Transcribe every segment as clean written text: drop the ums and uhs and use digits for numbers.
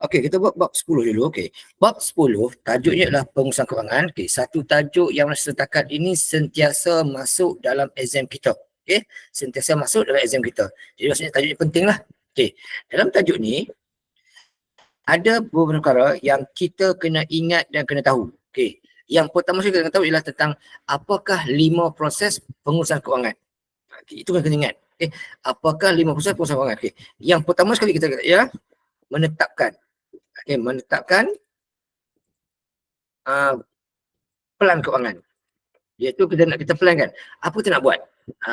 Okey, kita buat bab 10 dulu. Okey. Bab 10 tajuknya adalah pengurusan kewangan. Okey, satu tajuk yang setakat ini sentiasa masuk dalam exam kita. Okey, sentiasa masuk dalam exam kita. Jadi maksudnya tajuk ni penting lah. Okey, dalam tajuk ni ada beberapa perkara yang kita kena ingat dan kena tahu. Okey, yang pertama sekali kita kena tahu ialah tentang apakah 5 proses pengurusan kewangan. Okey, itu kena ingat. Okey, apakah 5 proses pengurusan kewangan? Okey, yang pertama sekali kita kena ialah menetapkan. Okey, menetapkan plan kewangan. Iaitu kita plan kan, apa kita nak buat.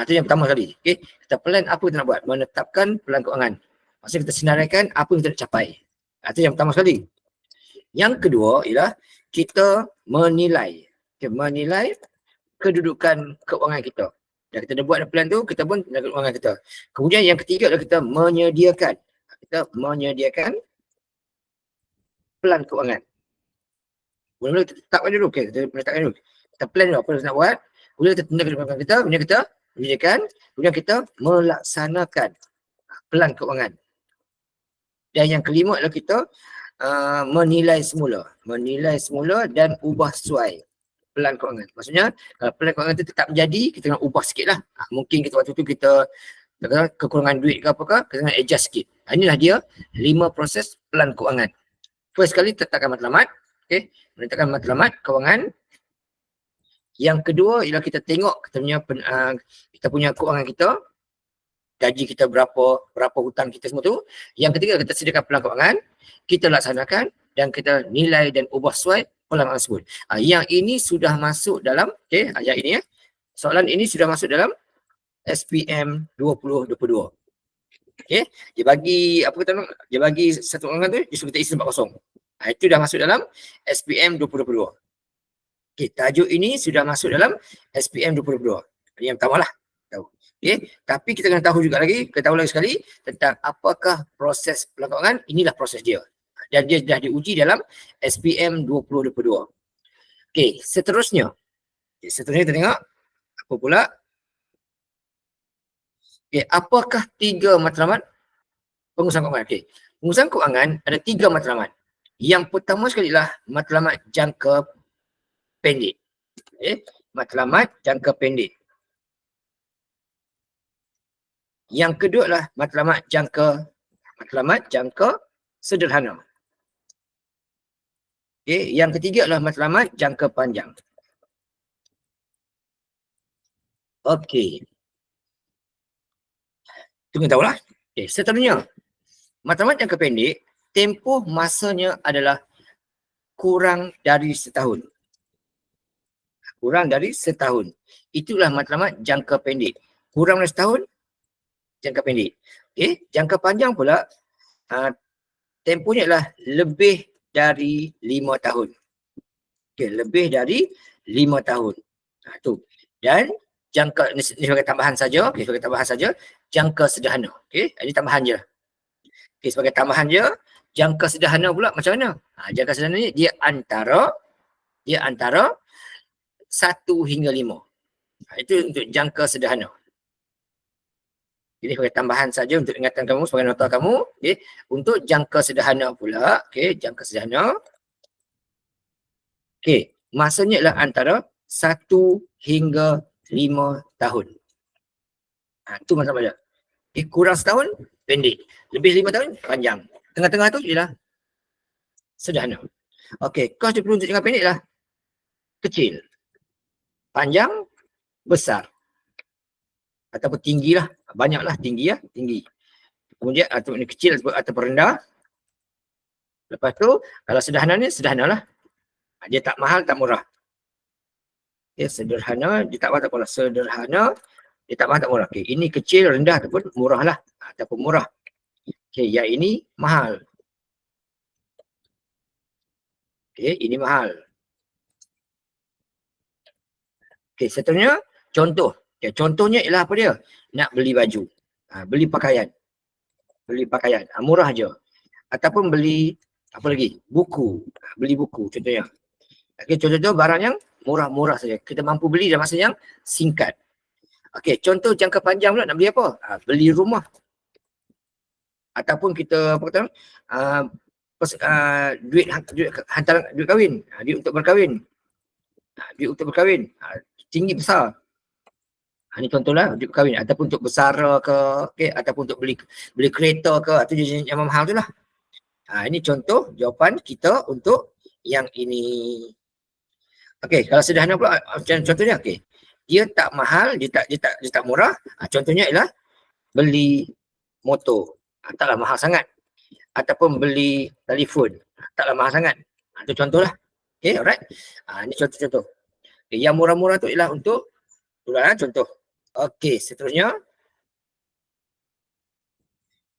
Itu yang pertama kali. Okay? Kita plan apa kita nak buat. Menetapkan plan kewangan. Maksudnya kita senaraikan apa yang kita nak capai. Itu yang pertama sekali. Yang kedua ialah kita menilai. Okay, menilai kedudukan kewangan kita. Dan kita dah buat plan tu, kita pun menilai kewangan kita. Kemudian yang ketiga adalah kita menyediakan. Kita menyediakan plan kewangan. Mula-mula kita tetapkan dulu. Okay, kita menetapkan dulu. Kita plan dulu apa yang kita nak buat. Kemudian kita tunda kedudukan kita. Kemudian kita menyediakan. Kemudian kita melaksanakan plan kewangan. Dan yang kelima adalah kita menilai semula. Menilai semula dan ubah sesuai plan kewangan. Maksudnya kalau plan kewangan itu tetap menjadi, kita nak ubah sikit lah. Mungkin kita waktu tu kita kekurangan duit ke apakah, kita nak adjust sikit. Inilah dia 5 proses plan kewangan. First kali tetapkan matlamat. Okay, menetapkan matlamat kewangan. Yang kedua ialah kita tengok kita punya kewangan kita, gaji kita berapa hutang kita semua tu. Yang ketiga kita sediakan plan kewangan, kita laksanakan dan kita nilai dan ubah sesuai plan tersebut. Yang ini sudah masuk dalam yang ini soalan ini sudah masuk dalam SPM 2022. Okey, dia bagi apa kata orang? Dia bagi satu kewangan tu, dia suruh kita isi tempat kosong. Itu dah masuk dalam SPM 2022. Okey, tajuk ini sudah masuk dalam SPM 2022. Ini yang pertama lah. Tahu. Okey, tapi kita kena tahu juga lagi, kita tahu lagi sekali tentang apakah proses plan kewangan. Inilah proses dia. Dan dia dah diuji dalam SPM 2022. Okey, seterusnya. Seterusnya kita tengok apa pula? Okey, apakah 3 matlamat pengurusan kewangan? Okey, pengurusan kewangan ada 3 matlamat. Yang pertama sekali ialah matlamat jangka pendek. Matlamat jangka pendek. Yang kedua adalah matlamat jangka sederhana. Yang ketiga adalah matlamat jangka panjang. Okey. Tunggu tahulah. Seterusnya, matlamat jangka pendek, tempoh masanya adalah kurang dari setahun. Kurang dari setahun. Itulah matlamat jangka pendek. Kurang dari setahun, jangka pendek. Jangka panjang pula, tempohnya adalah lebih dari 5 tahun. Lebih dari 5 tahun. Tu. Dan jangka, ini sebagai tambahan saja, sebagai tambahan saja, jangka sederhana. Ini tambahan je. Sebagai tambahan je, jangka sederhana pula macam mana? Jangka sederhana ni dia antara 1 hingga 5. Itu untuk jangka sederhana. Jadi sebagai tambahan saja untuk ingatan kamu, sebagai nota kamu. Untuk jangka sederhana pula, jangka sederhana. Masanya adalah antara 1 hingga 5 tahun. Itu masalah dia. Kurang setahun, pendek. Lebih 5 tahun, panjang. Tengah-tengah tu ialah sederhana. Kos dia perlu untuk jangka pendek lah kecil. Panjang, besar. Ataupun tinggi lah. Banyaklah tinggi lah. Tinggi. Kemudian atau ini kecil ataupun rendah. Lepas tu, kalau sederhana ni, sederhana lah. Dia tak mahal, tak murah. Sederhana, dia tak mahal, tak murah. Sederhana, dia tak mahal, tak murah. Ini kecil, rendah ataupun murah lah. Ataupun murah. Yang ini mahal. Ini mahal. Seterusnya, contoh. Contohnya ialah apa dia? Nak beli baju. Beli pakaian. Murah je. Ataupun beli, apa lagi? Buku. Beli buku contohnya. Contoh barang yang murah-murah saja. Kita mampu beli dalam masa yang singkat. Contoh jangka panjang pula nak beli apa? Beli rumah. Ataupun kita, apa kata, duit hantaran, duit kahwin, duit untuk berkahwin, duit untuk berkahwin, tinggi besar. Ini contohlah duit kahwin ataupun untuk bersara ke, okay, ataupun untuk beli kereta ke, atau jenis yang mahal tu lah. Ini contoh jawapan kita untuk yang ini. Okey, kalau sederhana pula contohnya, okey. Dia tak mahal, dia tak murah. Contohnya ialah beli motor, taklah mahal sangat. Ataupun beli telefon, taklah mahal sangat. Itu contohlah. Okey, alright. Ini contoh-contoh. Okay, yang murah-murah tu ialah untuk contoh. Okey, seterusnya.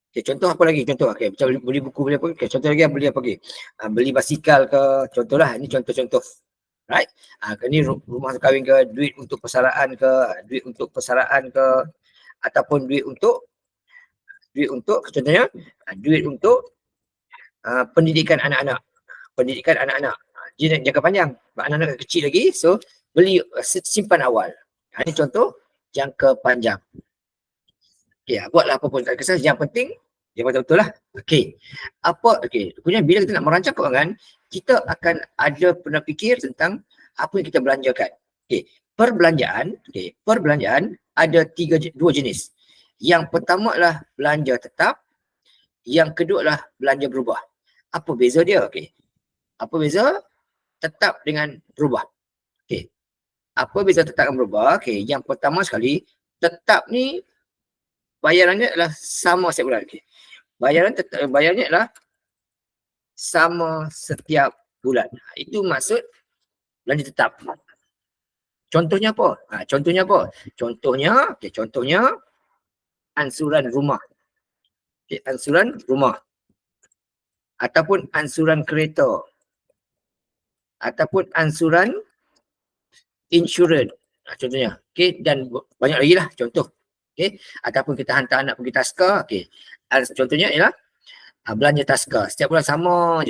Okay, contoh apa lagi? Contoh, okay, macam beli buku, beli apa? Okay, contoh lagi beli apa lagi? Beli basikal ke, contohlah. Ini contoh-contoh. Right? Ini rumah kahwin ke, duit untuk persaraan ke, duit untuk persaraan ke, ataupun duit untuk contohnya, duit untuk pendidikan anak-anak. Pendidikan anak-anak. Jangka panjang. Anak-anak kecil lagi, so beli simpan awal. Ini contoh jangka panjang. Okay, buatlah apa pun tak kisah. Yang penting, yang betul-betul lah. Okay. Kemudian bila kita nak merancang keuangan, kita akan ada pernah fikir tentang apa yang kita belanjakan. Okay. Perbelanjaan ada dua jenis. Yang pertama adalah belanja tetap. Yang kedua adalah belanja berubah. Apa beza dia? Okay. Apa beza tetap dengan berubah? Okay. Apa beza tetap dan berubah? Okay. Yang pertama sekali, tetap ni bayarannya adalah sama setiap bulan. Okay. Bayarannya adalah sama setiap bulan. Itu maksud belanja tetap. Contohnya apa? Contohnya ansuran rumah. Okay, ansuran rumah. Ataupun ansuran kereta. Ataupun ansuran insurans. Contohnya. Okay, dan banyak lagi lah contoh. Okay. Ataupun kita hantar anak pergi taska. Okay. Contohnya ialah belanja taska. Setiap bulan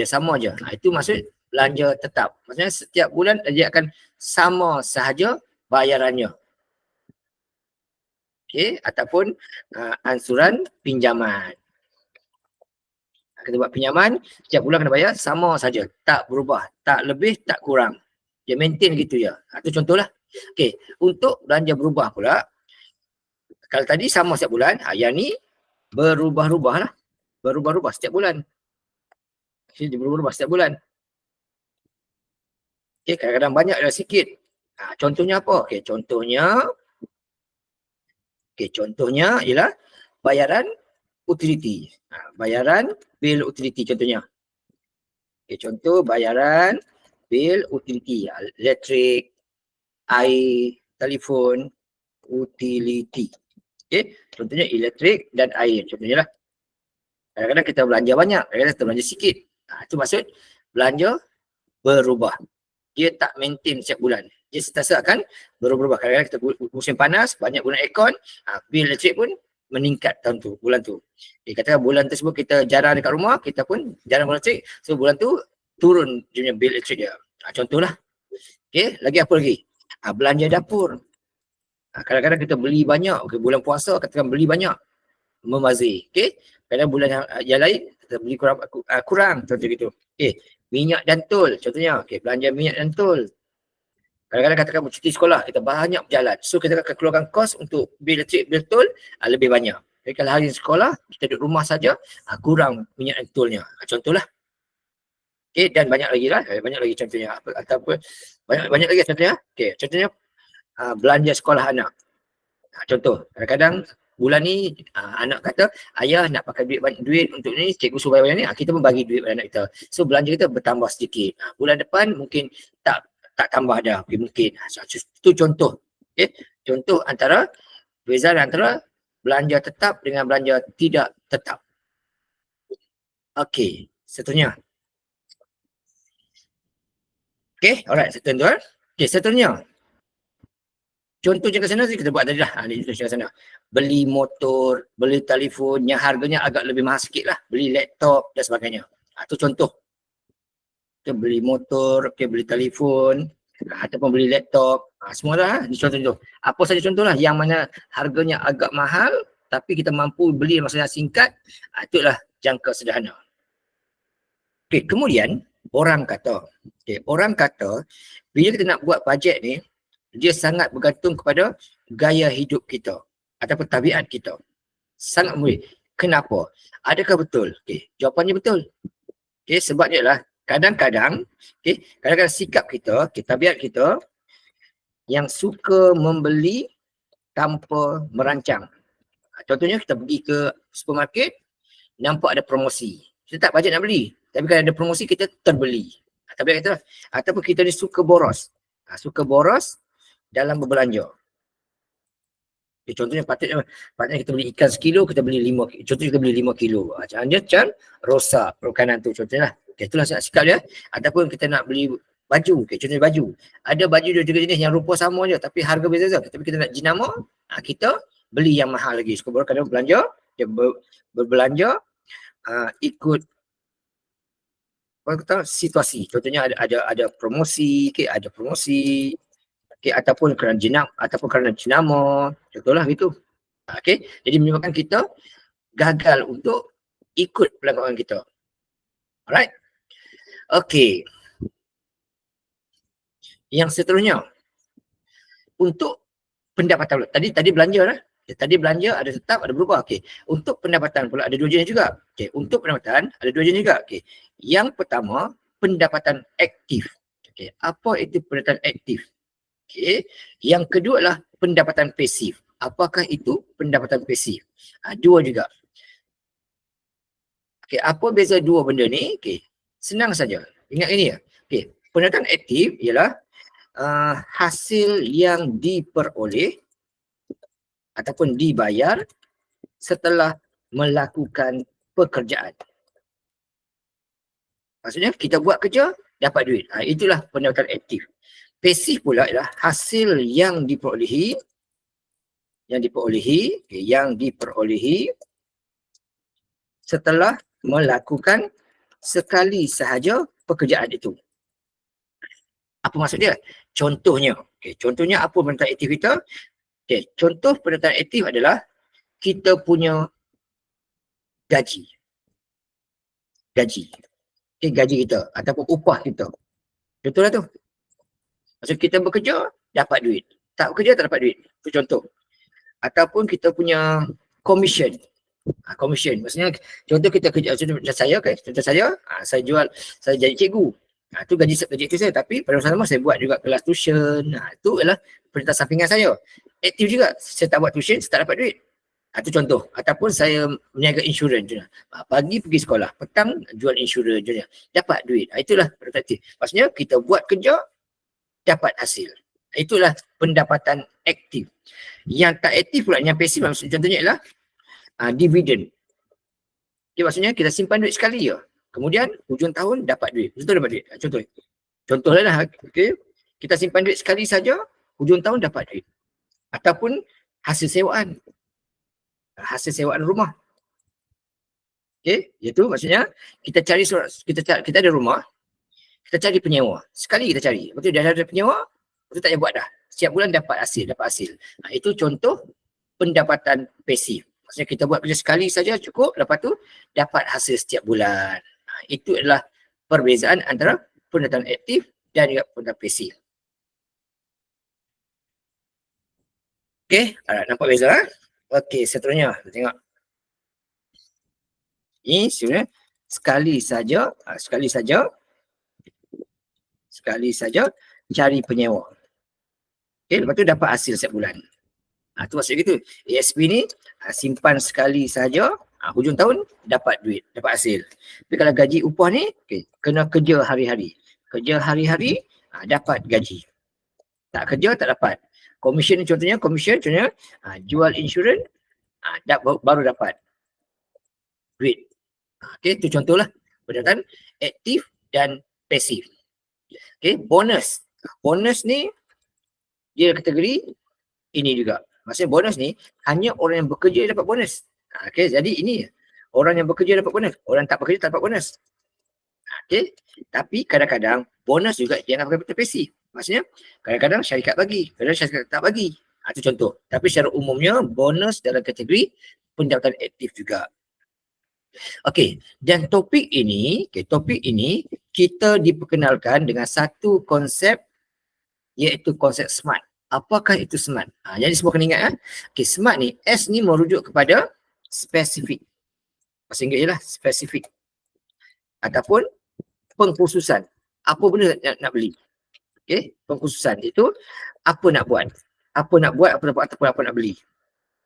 sama je. Itu maksud belanja tetap. Maksudnya setiap bulan dia akan sama sahaja bayarannya. Okay. Ataupun ansuran pinjaman. Kita buat pinjaman, setiap bulan kena bayar sama saja. Tak berubah. Tak lebih, tak kurang. Dia maintain gitu je. Itu contohlah. Okay. Untuk belanja berubah pula, kalau tadi sama setiap bulan, yang ni berubah-ubah lah. Berubah-ubah setiap bulan. Dia berubah-ubah setiap bulan. Okay, kadang-kadang banyak dan sikit. Contohnya apa? Okay, contohnya ialah bayaran utility. Bayaran bil utility contohnya. Okay, contoh bayaran bil utility. Elektrik, air, telefon, utility. Okay, contohnya elektrik dan air. Contohnya lah. Kadang-kadang kita belanja banyak, kadang-kadang kita belanja sikit. Itu maksud belanja berubah. Dia tak maintain setiap bulan. Dia sentiasa akan berubah. Kadang-kadang kita musim panas, banyak guna aircon, bil elektrik pun meningkat tahun tu, bulan tu. Katakan bulan tersebut kita jarang dekat rumah, kita pun jarang guna elektrik, so bulan tu turun dia punya bil elektrik dia. Contohlah. Okay, lagi apa lagi? Belanja dapur. Kadang-kadang kita beli banyak, okay, bulan puasa katakan beli banyak, membazir. Okay, kadang bulan yang lain kita beli kurang contoh gitu. Okay, minyak dan tol contohnya. Okay, belanja minyak dan tol. Kadang-kadang katakan cuti sekolah, kita banyak berjalan. So kita akan keluarkan kos untuk bil elektrik, bil tol lebih banyak. Jadi kalau hari sekolah, kita duduk rumah saja, kurang minyak dan tolnya. Contohlah. Okay, dan banyak lagi lah. Banyak lagi contohnya. Ataupun banyak lagi contohnya. Okay, contohnya belanja sekolah anak. Contoh, kadang-kadang bulan ni anak kata, ayah nak pakai duit untuk ni, cikgu suruh bayar ni, kita pun bagi duit pada anak kita. So belanja kita bertambah sedikit. Bulan depan mungkin tak tambah dah. Okay, mungkin. Itu contoh. Okay. Contoh antara, perbezaan antara belanja tetap dengan belanja tidak tetap. Okey, seterusnya. Okey, alright, seterusnya. Okey, seterusnya. Contoh jangka sana kita buat tadi lah. Ini jangka sana. Beli motor, beli telefon yang harganya agak lebih mahal sikit lah. Beli laptop dan sebagainya. Itu contoh. Kita beli motor, beli telefon, ataupun beli laptop. Semua lah. Ini contoh-contoh. Apa saja contoh lah yang mana harganya agak mahal tapi kita mampu beli masa yang singkat. Itulah jangka sederhana. Okey, kemudian orang kata, bila kita nak buat bajet ni, dia sangat bergantung kepada gaya hidup kita ataupun tabiat kita. Sangat mudah. Kenapa? Adakah betul? Okey, jawapannya betul. Okey, sebabnya lah kadang-kadang sikap kita, tabiat kita yang suka membeli tanpa merancang. Contohnya kita pergi ke supermarket, nampak ada promosi. Kita tak bajet nak beli. Tapi kalau ada promosi, kita terbeli. Tabiat kita lah. Ataupun kita ni suka boros. Suka boros dalam berbelanja. Contohnya patutnya kita beli ikan sekilo, kita beli 5 kilo. Contohnya kita beli 5 kilo. Macam rosak makanan tu contohnya lah. Itulah sikap dia. Ataupun kita nak beli baju. Contohnya baju. Ada baju dua tiga jenis yang rupa sama je tapi harga beza-beza. Tapi kita nak jenama, kita beli yang mahal lagi. Sebab kadang belanja, dia berbelanja ikut situasi. Contohnya ada promosi, ada promosi. Ataupun kerana jenama, contohlah gitu. Jadi menyebabkan kita gagal untuk ikut pelanggan kita. Alright. Yang seterusnya, untuk pendapatan. Tadi belanja lah. Tadi belanja ada tetap, ada berubah. Untuk pendapatan pula ada dua jenis juga. Untuk pendapatan ada dua jenis juga. Yang pertama, pendapatan aktif. Apa itu pendapatan aktif? Yang kedua adalah pendapatan pasif. Apakah itu pendapatan pasif? Dua juga. Apa beza dua benda ni? Senang saja. Ingat ini ya. Pendapatan aktif ialah hasil yang diperoleh ataupun dibayar setelah melakukan pekerjaan. Maksudnya kita buat kerja, dapat duit. Itulah pendapatan aktif. Pasif pula ialah hasil yang diperolehi setelah melakukan sekali sahaja pekerjaan itu. Apa maksud dia? Contohnya, contohnya apa pendapatan aktif kita? Contoh pendapatan aktif adalah kita punya gaji. Gaji kita ataupun upah kita. Contohlah tu. Maksud kita bekerja, dapat duit. Tak bekerja, tak dapat duit. Itu contoh. Ataupun kita punya commission. Commission. Maksudnya, contoh kita kerja, contoh saya, saya jadi cikgu. Itu gaji itu saya. Tapi pada masa sama saya buat juga kelas tuition. Itu adalah pendapatan sampingan saya. Aktif juga. Saya tak buat tuition, saya tak dapat duit. Itu contoh. Ataupun saya meniaga insurans. Pagi pergi sekolah, petang jual insurans. Dapat duit. Itulah pendapatan aktif. Maksudnya kita buat kerja, dapat hasil. Itulah pendapatan aktif. Yang tak aktif pula, yang pasif, contohnya ialah dividen. Maksudnya kita simpan duit sekali je. Kemudian hujung tahun dapat duit. Contohlah. Kita simpan duit sekali saja, hujung tahun dapat duit. Ataupun hasil sewaan. Hasil sewaan rumah. Iaitu maksudnya kita cari kita ada rumah, kita cari penyewa. Sekali kita cari. Lepas tu dah ada penyewa, lepas tu tak payah buat dah. Setiap bulan dapat hasil. Itu contoh pendapatan pasif. Maksudnya kita buat kerja sekali saja cukup, lepas tu dapat hasil setiap bulan. Itu adalah perbezaan antara pendapatan aktif dan juga pendapatan pasif. Nampak beza? Seterusnya kita tengok. Ini sebenarnya sekali saja cari penyewa. Lepas tu dapat hasil setiap bulan. Itu maksud gitu. ASP ni simpan sekali saja, hujung tahun dapat duit, dapat hasil. Tapi kalau gaji upah ni, kena kerja hari-hari. Dapat gaji. Tak kerja, tak dapat. Commission contohnya, jual insurans, baru dapat duit. Itu contohlah pendapatan aktif dan pasif. Bonus. Bonus ni dia kategori ini juga. Maksudnya bonus ni hanya orang yang bekerja dapat bonus. Jadi ini orang yang bekerja dapat bonus. Orang tak bekerja tak dapat bonus. Tapi kadang-kadang bonus juga jangan pakai pendapatan pasif. Maksudnya kadang-kadang syarikat bagi, kadang-kadang syarikat tak bagi. Itu contoh. Tapi secara umumnya bonus dalam kategori pendapatan aktif juga. Okey, dan topik ini kita diperkenalkan dengan satu konsep iaitu konsep SMART. Apakah itu SMART? Jadi semua kena ingat. Okey, SMART ni, S ni merujuk kepada spesifik. Bahasa Inggeris ialah spesifik. Ataupun pengkhususan. Apa benda nak beli. Okey, pengkhususan itu apa nak buat. Apa nak buat, ataupun apa nak beli.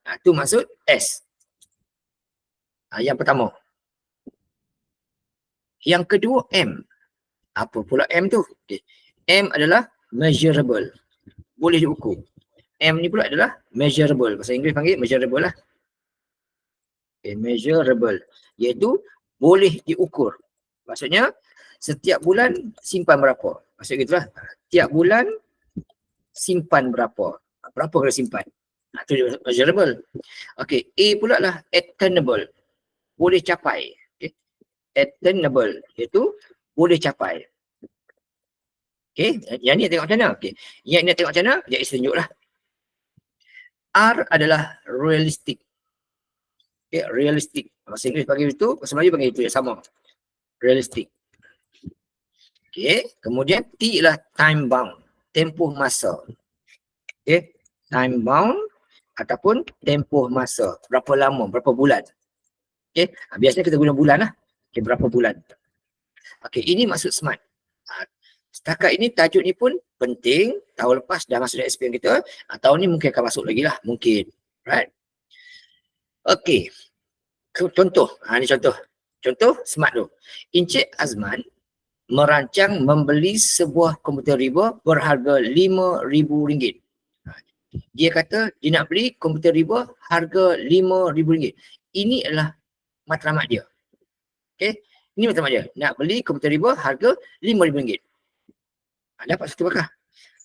Itu maksud S. Yang pertama. Yang kedua M. Apa pula M tu? Okay. M adalah measurable. Boleh diukur. M ni pula adalah measurable. Bahasa Inggeris panggil measurable lah. Okay, measurable. Iaitu boleh diukur. Maksudnya setiap bulan simpan berapa. Maksudnya gitulah. Tiap bulan simpan berapa. Berapa kena simpan. Itu measurable. Okay. A pula lah attainable. Boleh capai. Okay. Attainable. Iaitu boleh capai. Okay. Yang ni tengok macam mana. Okay. Yang ni tengok macam mana. Dia isi tunjuk lah. R adalah realistic. Okay. Realistic. Bahasa Inggeris panggil itu. Bahasa Melayu panggil itu. Yang sama. Realistic. Okay. Kemudian T ialah time bound. Tempoh masa. Okay. Time bound ataupun tempoh masa. Berapa lama, berapa bulan. Okay. Biasanya kita guna bulan lah. Okay. Berapa bulan. Okay. Ini maksud SMART. Setakat ini tajuk ni pun penting. Tahun lepas dah masuk dalam SPM kita. Tahun ni mungkin akan masuk lagi lah. Mungkin. Right. Okay. Contoh. Ni contoh. Contoh SMART tu. Encik Azman merancang membeli sebuah komputer riba berharga RM5,000. Dia kata dia nak beli komputer riba harga RM5,000. Ini adalah matlamat dia. Okay. Ini matlamat dia. Nak beli komputer riba harga RM5,000. Dapat satu bakar.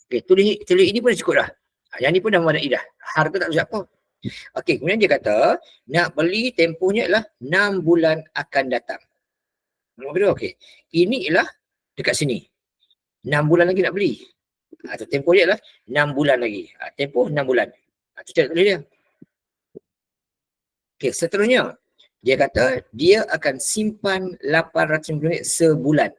Okay, tulis ini pun dah cukup dah. Yang ni pun dah memadai dah. Harga tak usah apa. Okey, kemudian dia kata nak beli tempohnya adalah 6 bulan akan datang. Okey. Ini ialah dekat sini. 6 bulan lagi nak beli. Tempoh dia adalah 6 bulan lagi. Tempoh 6 bulan. Itu cara tulis dia. Okey, seterusnya dia kata dia akan simpan RM850 sebulan.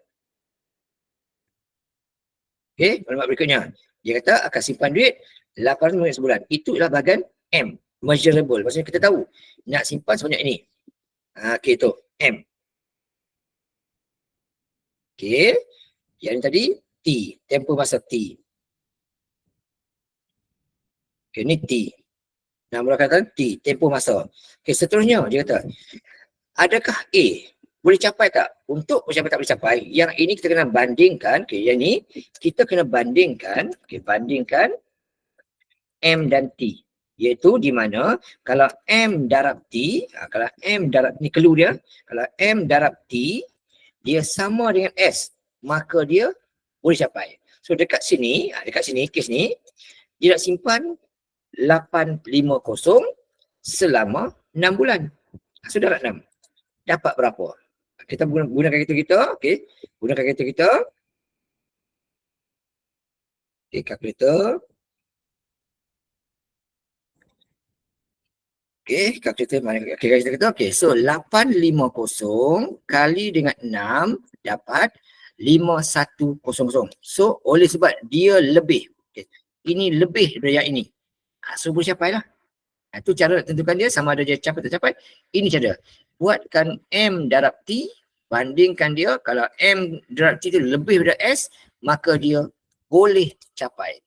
Okey, maklumat berikutnya. Dia kata akan simpan duit RM800 sebulan. Itu ialah bahagian M. Measurable. Maksudnya kita tahu nak simpan sebanyak ini. Okey, itu M. Okey. Yang ini tadi T. Tempoh masa T. Okey, ini T. Nama kata T. Tempoh masa. Okey, seterusnya dia kata adakah A boleh capai tak? Untuk mencapai tak boleh capai, yang ini kita kena bandingkan. Okay, yang ini kita kena bandingkan. Okay, bandingkan M dan T. Iaitu di mana kalau M darab T, kalau M darab, ni clue dia. Kalau M darab T, dia sama dengan S. Maka dia boleh capai. So dekat sini, kes ni, dia nak simpan 850 selama 6 bulan. So darat 6. Dapat berapa? Kita gunakan kereta kita, okey. Gunakan kereta kita. Okey, kalkulator. Okey, kalkulator mana? Okey, kereta kita. Okey, so 850 kali dengan 6 dapat 5100. So oleh sebab dia lebih. Okay. Ini lebih dari yang ini. So boleh capai lah. Itu cara tentukan dia sama ada dia capai tak capai. Ini cara. Buatkan M darab T, bandingkan dia. Kalau M darab T itu lebih daripada S, maka dia boleh capai.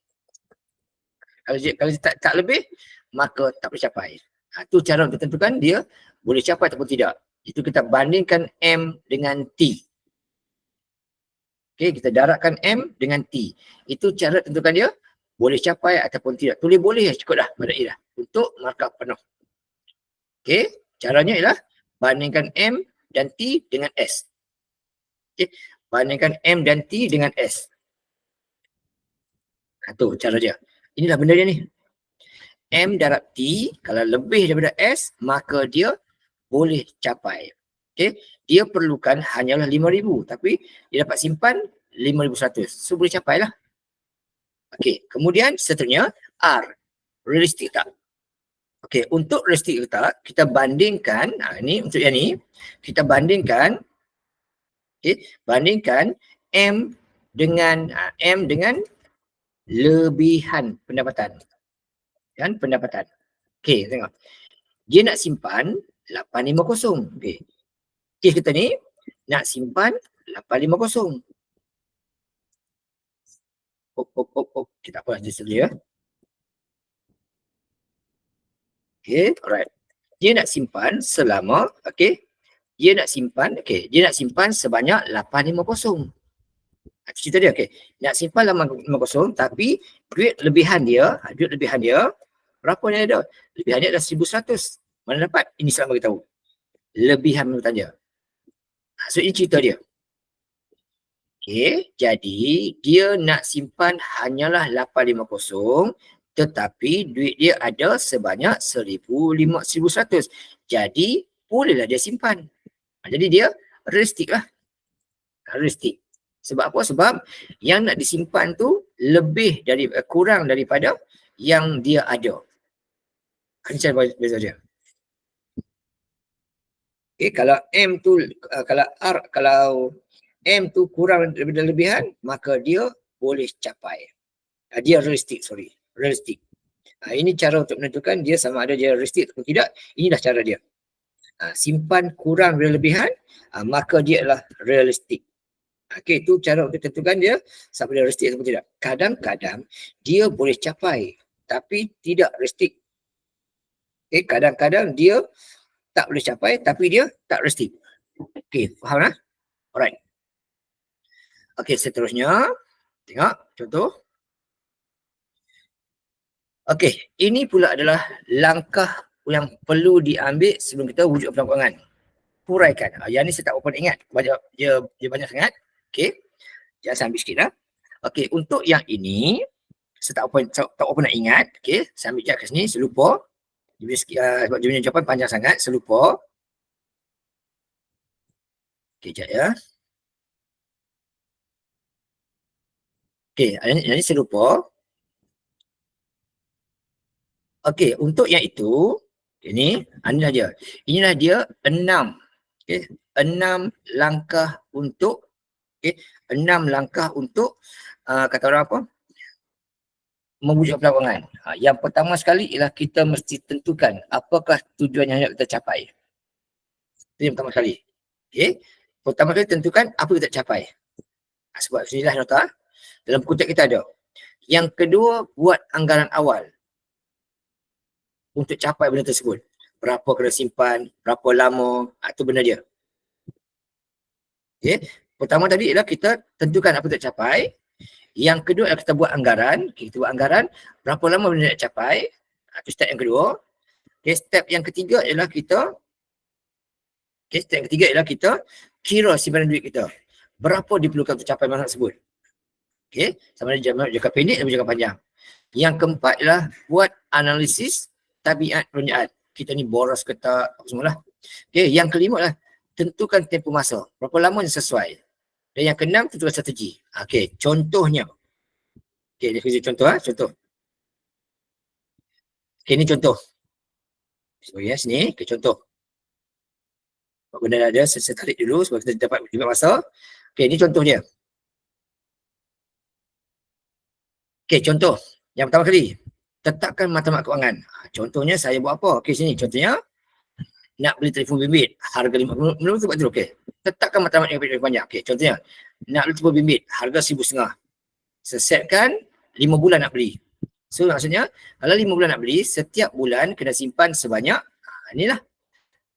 Kalau dia tak lebih, maka tak boleh capai. Itu cara untuk tentukan dia boleh capai ataupun tidak. Itu kita bandingkan M dengan T. Okay, kita darabkan M dengan T. Itu cara tentukan dia boleh capai ataupun tidak. Tulis boleh cukup dah, madai dah. Untuk markah penuh. Okay, caranya ialah bandingkan M dan T dengan S. Okay, bandingkan M dan T dengan S. Itu cara dia. Inilah benda dia ni. M darab T, kalau lebih daripada S, maka dia boleh capai. Okay, dia perlukan hanyalah 5,000, tapi dia dapat simpan 5,100. So boleh capai lah. Okay, kemudian seterusnya R. Realistik tak? Okey, untuk realistik kita, kita bandingkan, ini untuk yang ni, kita bandingkan, bandingkan M dengan lebihan pendapatan. Kan pendapatan. Okey, tengok. Dia nak simpan 850. Okey. Kes kita ni nak simpan 850. Okey, tak apa, just dia. Okey, alright. Dia nak simpan selama, okey. Dia nak simpan sebanyak 850. Cerita dia, okey. Nak simpan 850 tapi duit lebihan dia berapa yang ada? Lebihan dia adalah 1100. Mana dapat? Ini saya bagi tahu. Lebihan pendapatan dia. So ini cerita dia. Okey, jadi dia nak simpan hanyalah 850 tetapi duit dia ada sebanyak 1100. Jadi bolehlah dia simpan. Jadi dia realistik lah. Realistik. Sebab apa? Sebab yang nak disimpan tu kurang daripada yang dia ada. Macam beza dia. Okay, kalau M tu kalau M tu kurang daripada lebihan, maka dia boleh capai. Dia realistik. Ini cara untuk menentukan dia sama ada dia realistik atau tidak. Inilah cara dia. Simpan kurang daripada lebihan, maka dia adalah realistik. Okey, itu cara untuk tentukan dia sama ada realistik atau tidak. Kadang-kadang dia boleh capai tapi tidak realistik. Okey, kadang-kadang dia tak boleh capai tapi dia tak realistik. Okey, faham tak? Alright. Okey, seterusnya tengok contoh. Okey, ini pula adalah langkah yang perlu diambil sebelum kita wujud penanggulangan. Huraikan. Yang ni saya tak berapa ingat. Dia banyak sangat. Okey. Jangan saya ambil sikit lah. Okey, untuk yang ini saya tak berapa nak ingat. Okey, saya ambil sekejap kat sini, saya lupa. Sebab dia punya jawapan panjang sangat, saya lupa. Okey, sekejap ya. Okey, yang ni saya lupa. Okey, untuk yang itu, inilah dia. Inilah dia 6. Okey, 6 langkah untuk kata orang apa? Mewujud penanggulangan. Yang pertama sekali ialah kita mesti tentukan apakah tujuan yang nak kita capai. Itu yang pertama sekali. Okey. Pertama kali tentukan apa kita capai. Sebab sinilah nota. Dalam buku teks kita ada. Yang kedua, buat anggaran awal untuk capai benda tersebut. Berapa kena simpan, berapa lama, itu benda dia. Okey. Pertama tadi ialah kita tentukan apa kita capai. Yang kedua adalah kita buat anggaran. Okay, kita buat anggaran, berapa lama benda nak capai. Itu step yang kedua. Okay, step yang ketiga ialah kita kira simpanan duit kita. Berapa diperlukan untuk capai masa tersebut. Okay, sama ada jangka pendek atau jangka panjang. Yang keempat ialah buat analisis tabiat perenjaan. Kita ni boros ke tak, apa semualah. Okay, yang kelima adalah tentukan tempoh masa. Berapa lama yang sesuai. Dan yang keenam, tentukan strategi. Okey, contohnya. Okey, dia kerja contoh. Contoh. Okey, ni contoh. Sorry ya, sini. Okey, contoh. Benda ada, saya tarik dulu sebab kita dapat juga masa. Okey, ni contoh dia. Okey, contoh. Yang pertama kali, tetapkan matlamat kewangan. Contohnya saya buat apa? Okey, sini. Contohnya, nak beli telefon bimbit. Harga RM50. Belum tu buat dulu, okey. Tetapkan matlamat yang panjang. Okey, contohnya, nak beli telefon bimbit. Harga RM1,500. Sesetkan 5 bulan nak beli. So maksudnya, kalau 5 bulan nak beli, setiap bulan kena simpan sebanyak, inilah,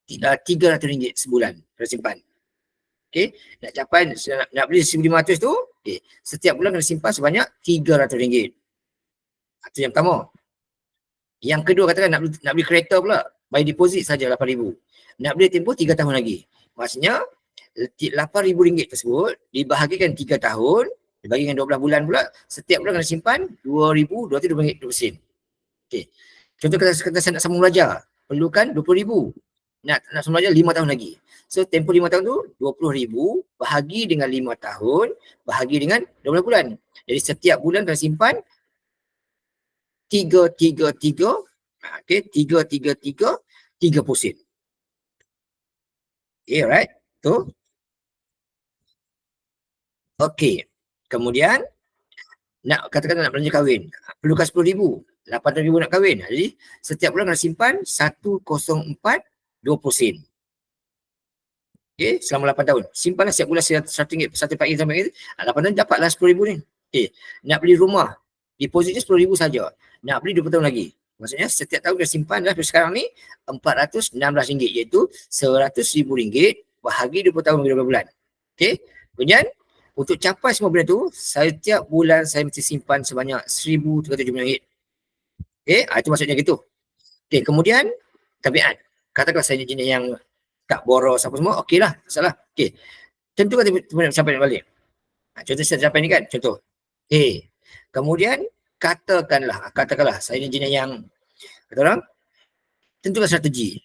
RM300 sebulan kena simpan. Okey, nak capai, nak beli RM1,500 tu, okay, setiap bulan kena simpan sebanyak RM300. Itu yang pertama. Yang kedua, katakan nak beli kereta pula, bayar deposit saja RM8,000. Nak beli tempoh 3 tahun lagi. Maksudnya, RM8,000 tersebut dibahagikan 3 tahun, dibahagikan 12 bulan pula, setiap bulan kena simpan RM2,220. Okey. Contoh kata saya nak sambung belajar, perlukan RM20,000. Nak sambung belajar 5 tahun lagi. So tempoh 5 tahun tu RM20,000 bahagi dengan 5 tahun bahagi dengan 12 bulan. Jadi setiap bulan kena simpan 333 Okey, 3 Okay, alright. Tu. Okey. Kemudian nak katakan nak belanja kahwin. Perlukan 10,000. 8,000 nak kahwin. Jadi setiap bulan kena simpan 104.20 sen. Okey, selama 8 tahun. Simpanlah setiap bulan RM100 satu pagi sampai itu. 8 tahun dapatlah 10,000 ni. Okey, nak beli rumah. Depositnya 10,000 saja. Nak beli 20 tahun lagi. Maksudnya setiap tahun kena simpan dah sekarang ni RM416 iaitu RM100,000 bahagi 20 tahun bagi 12 bulan. Okey, kemudian untuk capai semua benda tu, setiap bulan saya mesti simpan sebanyak RM1,370. Okey, itu maksudnya gitu. Okey, kemudian tabiat. Katakanlah saya jenis yang tak boros apa semua, okeylah, masalah. Okey. Tentukan sampai balik. Contoh saya sampai ni kan, contoh. Okey. Kemudian katakanlah saya ni jenis yang kata orang tentukan strategi.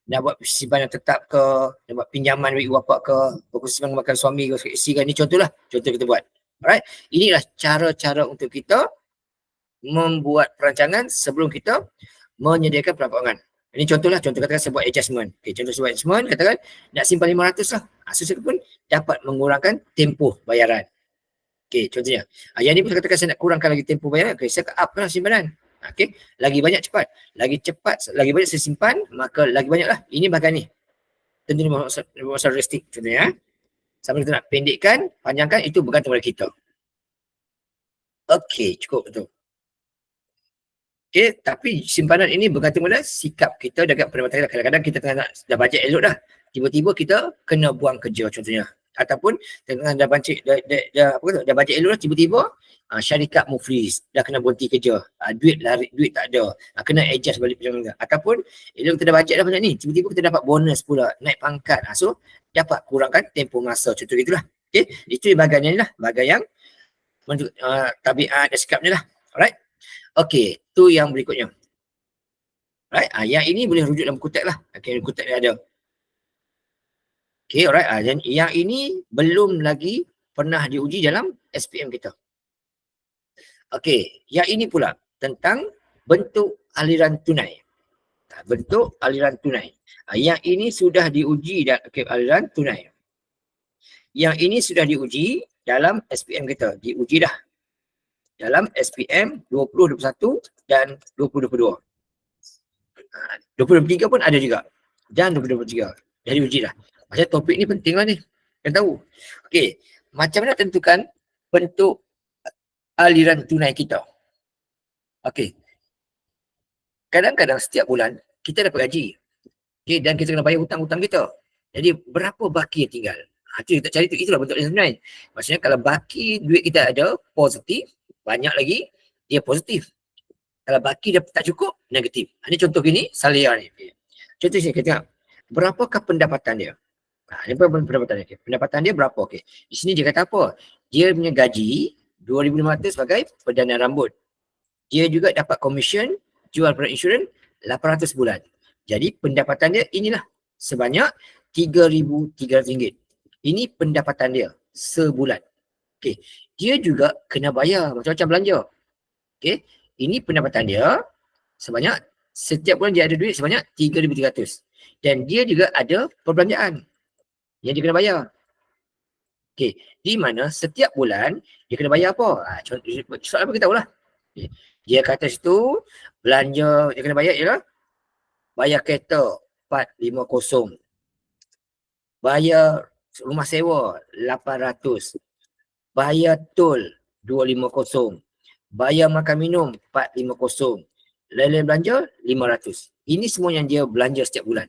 Nak buat simpanan tetap ke, nak buat pinjaman duit bapak ke, bersimpan makan suami ke, isteri kan, ni contoh kita buat. Alright. Inilah cara-cara untuk kita membuat perancangan sebelum kita menyediakan perampokan. Ini contoh katakan saya buat adjustment. Okay, contoh saya buat adjustment, katakan nak simpan 500 lah. So, pun dapat mengurangkan tempoh bayaran. Okay, contohnya. Yang ni pun katakan saya nak kurangkan lagi tempoh bayaran. Okay, saya upkan simpanan. Okay, lagi banyak cepat. Lagi banyak saya simpan, maka lagi banyak lah. Ini bahagian ni. Tentu ni masalah realistik contohnya. Sampai kita nak pendekkan, panjangkan, itu bergantung pada kita. Okay, cukup betul. Okay, tapi simpanan ini bergantung pada sikap kita dengan pendapatan kita. Kadang-kadang kita tengah dah bajet elok dah. Tiba-tiba kita kena buang kerja contohnya. Ataupun tengah dah bajet elok dah, tiba-tiba syarikat muflis, dah kena berhenti kerja. Duit tak ada. Kena adjust balik macam mana. Ataupun elok kita dah bajet dah banyak ni, tiba-tiba kita dapat bonus pula, naik pangkat. So, dapat kurangkan tempoh masa. Contoh itulah. Okay, itu bahagian ni lah. Bahagian yang tabiat dan sikapnya lah. Alright. Okey, tu yang berikutnya. Right, yang ini boleh rujuk dalam buku teks lah. Okey, buku teks ada. Okey, alright. Yang ini belum lagi pernah diuji dalam SPM kita. Okey, yang ini pula tentang bentuk aliran tunai. Bentuk aliran tunai. Yang ini sudah diuji dalam aliran tunai. Yang ini sudah diuji dalam SPM kita. Diuji dah. Dalam SPM 2021 dan 2022. 2023 pun ada juga. Dan 2023. Jadi uji dah. Macam topik ni penting lah ni. Kena tahu. Okey. Macam mana tentukan bentuk aliran tunai kita? Okey. Kadang-kadang setiap bulan kita dapat gaji. Okey. Dan kita kena bayar hutang-hutang kita. Jadi berapa baki yang tinggal? Itu kita cari tu. Itulah bentuk aliran tunai. Maksudnya kalau baki duit kita ada positif, banyak lagi, dia positif. Kalau baki dia tak cukup, negatif. Ini contoh gini, salary ni. Contoh sini, kita tengok. Berapakah pendapatan dia? Ini pendapatan dia. Pendapatan dia berapa? Okay. Di sini dia kata apa? Dia punya gaji 2,500 sebagai perdana rambut. Dia juga dapat komisen jual produk insurans 800 bulan. Jadi pendapatan dia inilah sebanyak RM3,300. Ini pendapatan dia sebulan. Okay. Dia juga kena bayar macam-macam belanja. Okay. Ini pendapatan dia sebanyak, setiap bulan dia ada duit sebanyak 3,300. Dan dia juga ada perbelanjaan yang dia kena bayar. Okey, di mana setiap bulan dia kena bayar apa? Soalan apa kita tahulah. Okay. Dia kata situ belanja dia kena bayar ialah bayar kereta 450. Bayar rumah sewa 800. Bayar tol 250. Bayar makan minum 450. Lain-lain belanja 500. Ini semua yang dia belanja setiap bulan.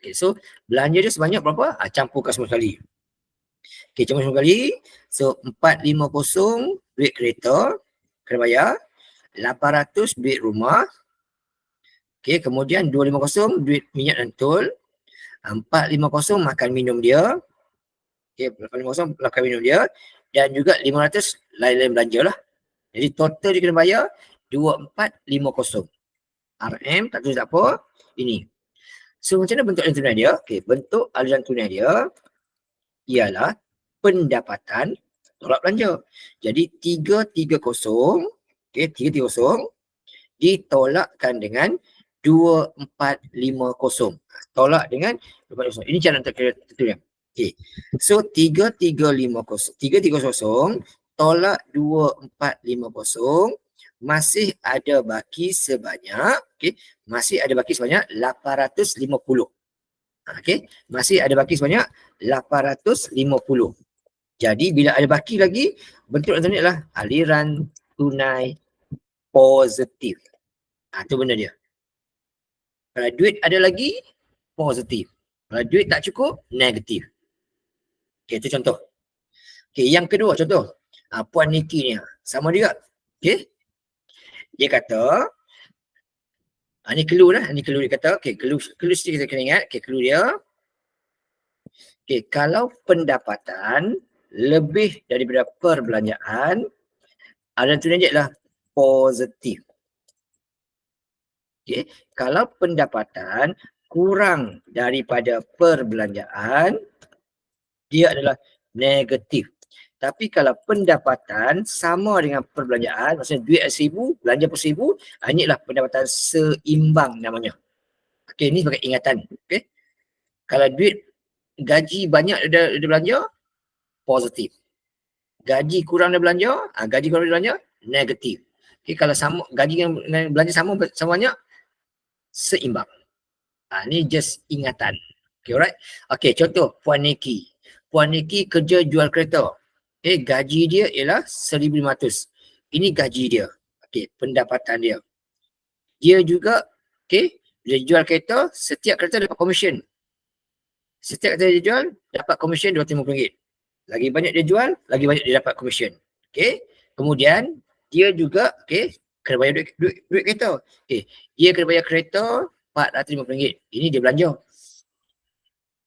Okay, so belanja dia sebanyak berapa? Campurkan semua sekali. Okay, campur semua sekali. So 450 duit kereta kena bayar. 800 duit rumah. Okay, kemudian 250 duit minyak dan tol. 450 makan minum dia. Okay, 850 makan minum dia. Dan juga 500 lain-lain belanja lah. Jadi total dia kena bayar 2,450. RM tak tulis tak apa. Ini. So macam mana bentuk aliran tunai dia? Okay, bentuk aliran tunai dia ialah pendapatan tolak belanja. Jadi 330. Okay, 330. ditolakkan dengan 2450. Tolak dengan 2450. Ini cara untuk tentunya. Okey. So 3350 tolak 2450 masih ada baki sebanyak, okey, masih ada baki sebanyak 850. Okey, masih ada baki sebanyak 850. Jadi bila ada baki lagi, bentuk macam ni adalah aliran tunai positif. Itu benda dia. Kalau duit ada lagi, positif. Kalau duit tak cukup, negatif. Okey, itu contoh. Okey, yang kedua contoh. Puan Niki ni sama juga. Okey. Dia kata, ni clue lah, ni clue dia kata. Okey, clue kita kena ingat. Okey, clue dia. Okey, kalau pendapatan lebih daripada perbelanjaan, aliran tunai dia adalah positif. Okey, kalau pendapatan kurang daripada perbelanjaan, dia adalah negatif. Tapi kalau pendapatan sama dengan perbelanjaan, maksudnya duit ada 1,000, belanja pun 1,000, ini adalah pendapatan seimbang namanya. Okey, ini sebagai ingatan. Okey. Kalau duit gaji banyak dia belanja, positif. Gaji kurang dia belanja, negatif. Okey, kalau sama gaji yang belanja sama banyak, seimbang. Ni just ingatan. Okay, alright. Okay, contoh Puan Niki. Puan Niki kerja jual kereta. Gaji dia ialah 1,500. Ini gaji dia. Okay, pendapatan dia. Dia juga, dia jual kereta, setiap kereta dapat komisen. Setiap kereta dia jual, dapat komisen RM250. Lagi banyak dia jual, lagi banyak dia dapat komisen. Okay. Kemudian, dia juga, kena bayar duit kereta. Dia kena bayar kereta RM450. Ini dia belanja.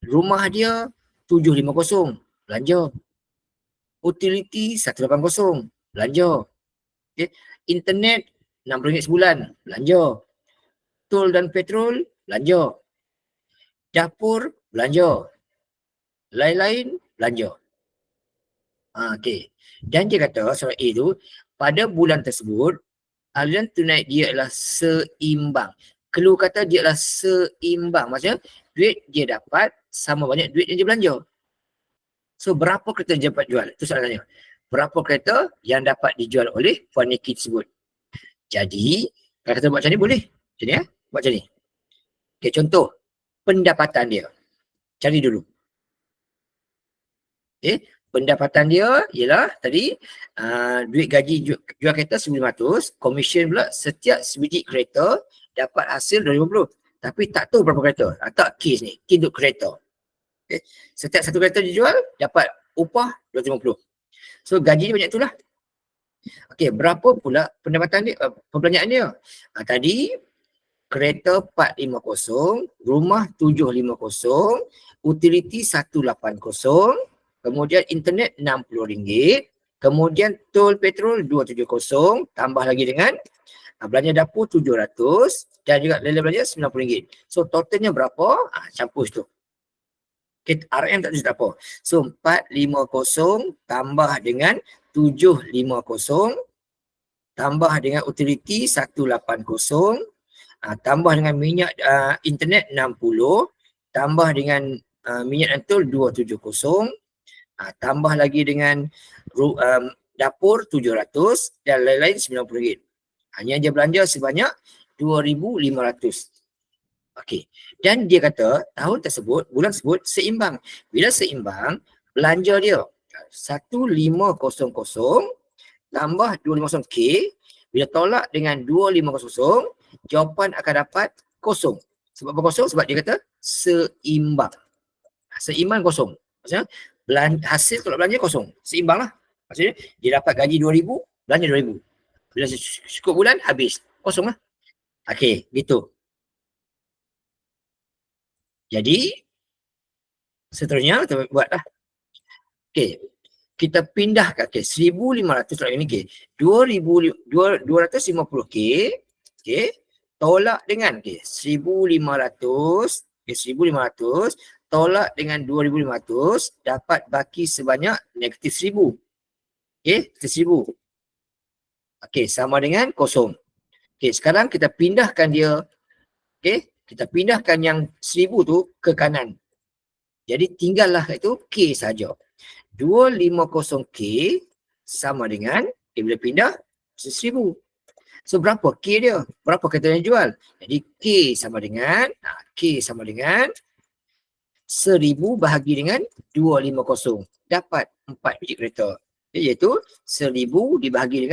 Rumah dia 750, belanja. Utility 180, belanja. Internet RM6 sebulan, belanja. Tol dan petrol, belanja. Dapur, belanja. Lain-lain, belanja. Dan dia kata, soalan A tu, pada bulan tersebut, aliran tunai dia adalah seimbang. Clue kata dia adalah seimbang. Maksudnya, duit dia dapat sama banyak duit yang dia belanja. So, berapa kereta dia dapat jual? Itu soalannya. Berapa kereta yang dapat dijual oleh Puan Niki tersebut? Jadi, kalau kita buat macam ni boleh. Macam ni buat macam ni. Okay, contoh. Pendapatan dia. Cari dulu. Pendapatan dia ialah tadi duit gaji jual kereta 1,500, komisen pula setiap sebiji kereta dapat hasil 250. Tapi tak tahu berapa kereta. Tak kes ni. Kes untuk kereta. Setiap satu kereta dijual dapat upah 250. So gaji dia banyak itulah. Berapa pula pendapatan dia, perbelanjaan dia? Tadi kereta 450, rumah 750, utility 180, kemudian internet RM60, kemudian tol petrol 270, tambah lagi dengan belanja dapur 700 dan juga lain-lain belanja RM90. So totalnya berapa? Campur itu. RM tak apa. So 450 tambah dengan 750 tambah dengan utility 180 tambah dengan minyak internet 60 tambah dengan minyak dan tol 270 tambah lagi dengan dapur 700 dan lain-lain RM90. Hanya dia belanja sebanyak 2,500. Dan dia kata tahun tersebut, bulan tersebut seimbang. Bila seimbang, belanja dia 1,500 tambah 250K, bila tolak dengan 2,500, jawapan akan dapat kosong. Sebab apa kosong? Sebab dia kata seimbang. Seimbang kosong. Maksudnya hasil kalau belanja kosong. Seimbang lah. Maksudnya dia dapat gaji 2,000, belanja 2,000. Bila cukup bulan, habis. Kosong lah. Gitu. Jadi, seterusnya kita buatlah. Kita pindah ke 1,500 ini, 250K, tolak dengan 1,500, 1,500 tolak dengan 2,500 dapat baki sebanyak negatif 1,000. 1,000. Sama dengan kosong. Okey, sekarang kita pindahkan dia. Okey, kita pindahkan yang 1000 tu ke kanan. Jadi tinggallah itu K saja. 250K sama dengan bila pindah 1000. So berapa K dia? Berapa kereta yang jual? Jadi K sama dengan 1000 bahagi dengan 250. Dapat 4 biji kereta. Iaitu 1000 dibahagi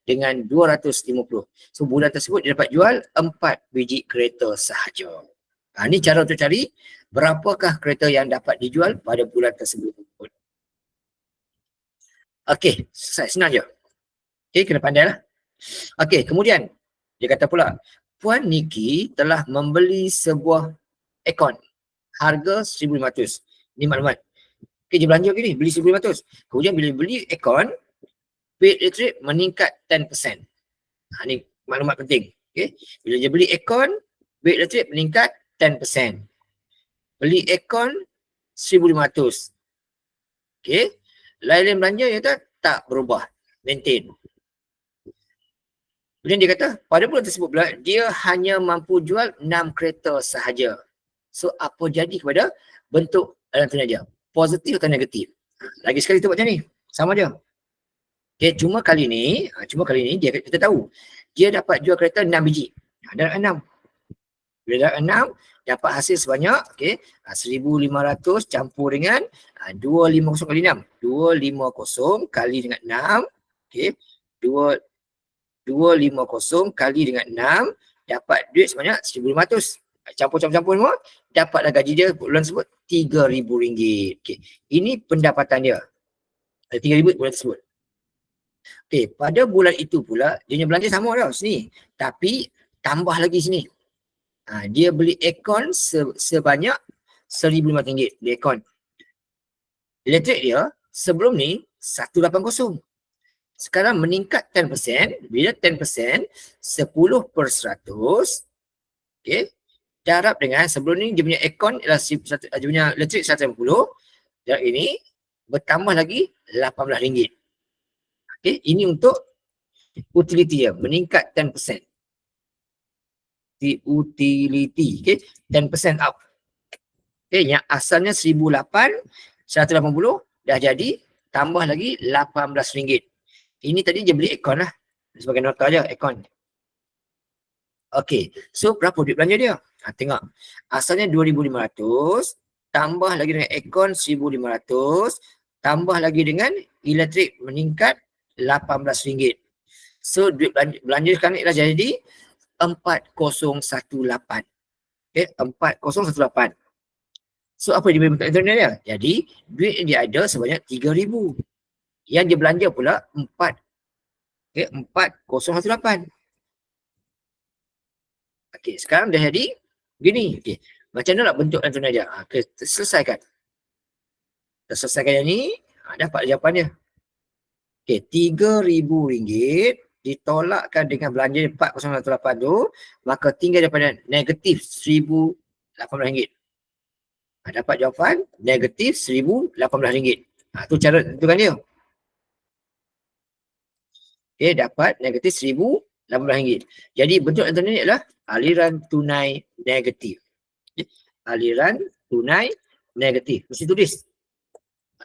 dengan 250. So bulan tersebut dia dapat jual 4 biji kereta sahaja. Ini cara untuk cari berapakah kereta yang dapat dijual pada bulan tersebut. Okey, selesai, senang je. Okey, kena pandai lah. Okey, kemudian dia kata pula, Puan Niki telah membeli sebuah aircon harga 1,500. Ini maklumat. Okey, dia belanja gini, beli 1,500. Kemudian bila beli aircon, bil elektrik meningkat 10%. Ini maklumat penting. Okey, bila dia beli aircon, bil elektrik meningkat 10%. Beli aircon 1,500. Okey, lain-lain belanja yang tak berubah, maintain. Kemudian dia kata, pada bulan tersebut pula, dia hanya mampu jual 6 kereta sahaja. So, apa jadi kepada bentuk dalam tunai dia? Positif atau negatif? Lagi sekali kita buat macam ni. Sama je. Okay, cuma kali ni kita tahu. Dia dapat jual kereta 6 biji. Dia dapat 6. Bila dapat 6, dapat hasil sebanyak 1,500 campur dengan 250 kali 6. 250 kali dengan 6. Okay, 250 kali dengan 6 dapat duit sebanyak 1,500. Campur-campur semua, dapatlah gaji dia bulan tersebut RM3,000. Okay. Ini pendapatan dia. RM3,000 bulan tersebut. Okay. Pada bulan itu pula, dia punya belanja sama tau sini. Tapi tambah lagi sini. Dia beli aircon sebanyak RM1,500. Beli aircon. Elektrik dia sebelum ni 180. Sekarang meningkat 10%. Bila 10%, 10%, okay, darab dengan sebelum ni dia punya aircon ialah dia punya elektrik 180. Dan ini bertambah lagi RM18. Okay, ini untuk utility dia, meningkat 10%. Utility, okay, 10% up. Okay, yang asalnya 180 dah jadi tambah lagi RM18. Ini tadi dia beli aircon lah. Sebagai nota je, aircon. Okay, so berapa duit belanja dia? Tengok. Asalnya 2,500, tambah lagi dengan aircon 1,500, tambah lagi dengan elektrik meningkat RM18. So duit belanja sekarang dah jadi 4,018. Okay, 4,018. So apa dia beri bentuk internet dia? Jadi duit yang dia ada sebanyak 3,000. Yang dia belanja pula 4,018. Okey, sekarang dah jadi begini. Okey, macam mana nak bentuk tunai dia? Kita selesaikan. Kita selesaikan yang ni, dapat jawapan dia. Okey, RM3,000 ditolakkan dengan belanja 4,018 tu, maka tinggal daripada negatif RM1,018. Dapat jawapan negatif RM1,018. Tu cara tentukan dia. Okay, dapat negatif RM1,018. Jadi bentuk yang ni adalah aliran tunai negatif. Okay. Aliran tunai negatif. Mesti tulis.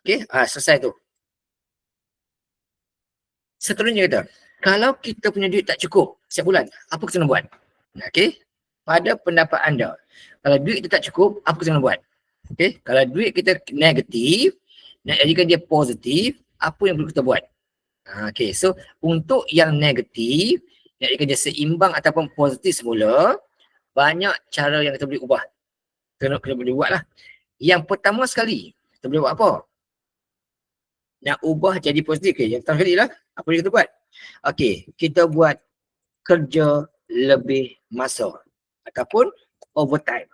Okey, selesai tu. Seterusnya kata, kalau kita punya duit tak cukup setiap bulan, apa kita nak buat? Okey, pada pendapat anda, kalau duit kita tak cukup, apa kita nak buat? Okey, kalau duit kita negatif, nak jadikan dia positif, apa yang perlu kita buat? Okay, so untuk yang negatif, nak jadikan dia seimbang ataupun positif semula, banyak cara yang kita boleh ubah. Kita boleh buat lah. Yang pertama sekali, kita boleh buat apa? Nak ubah jadi positif. Okay, yang pertama sekali lah, apa yang kita buat? Okay, kita buat kerja lebih masa ataupun overtime.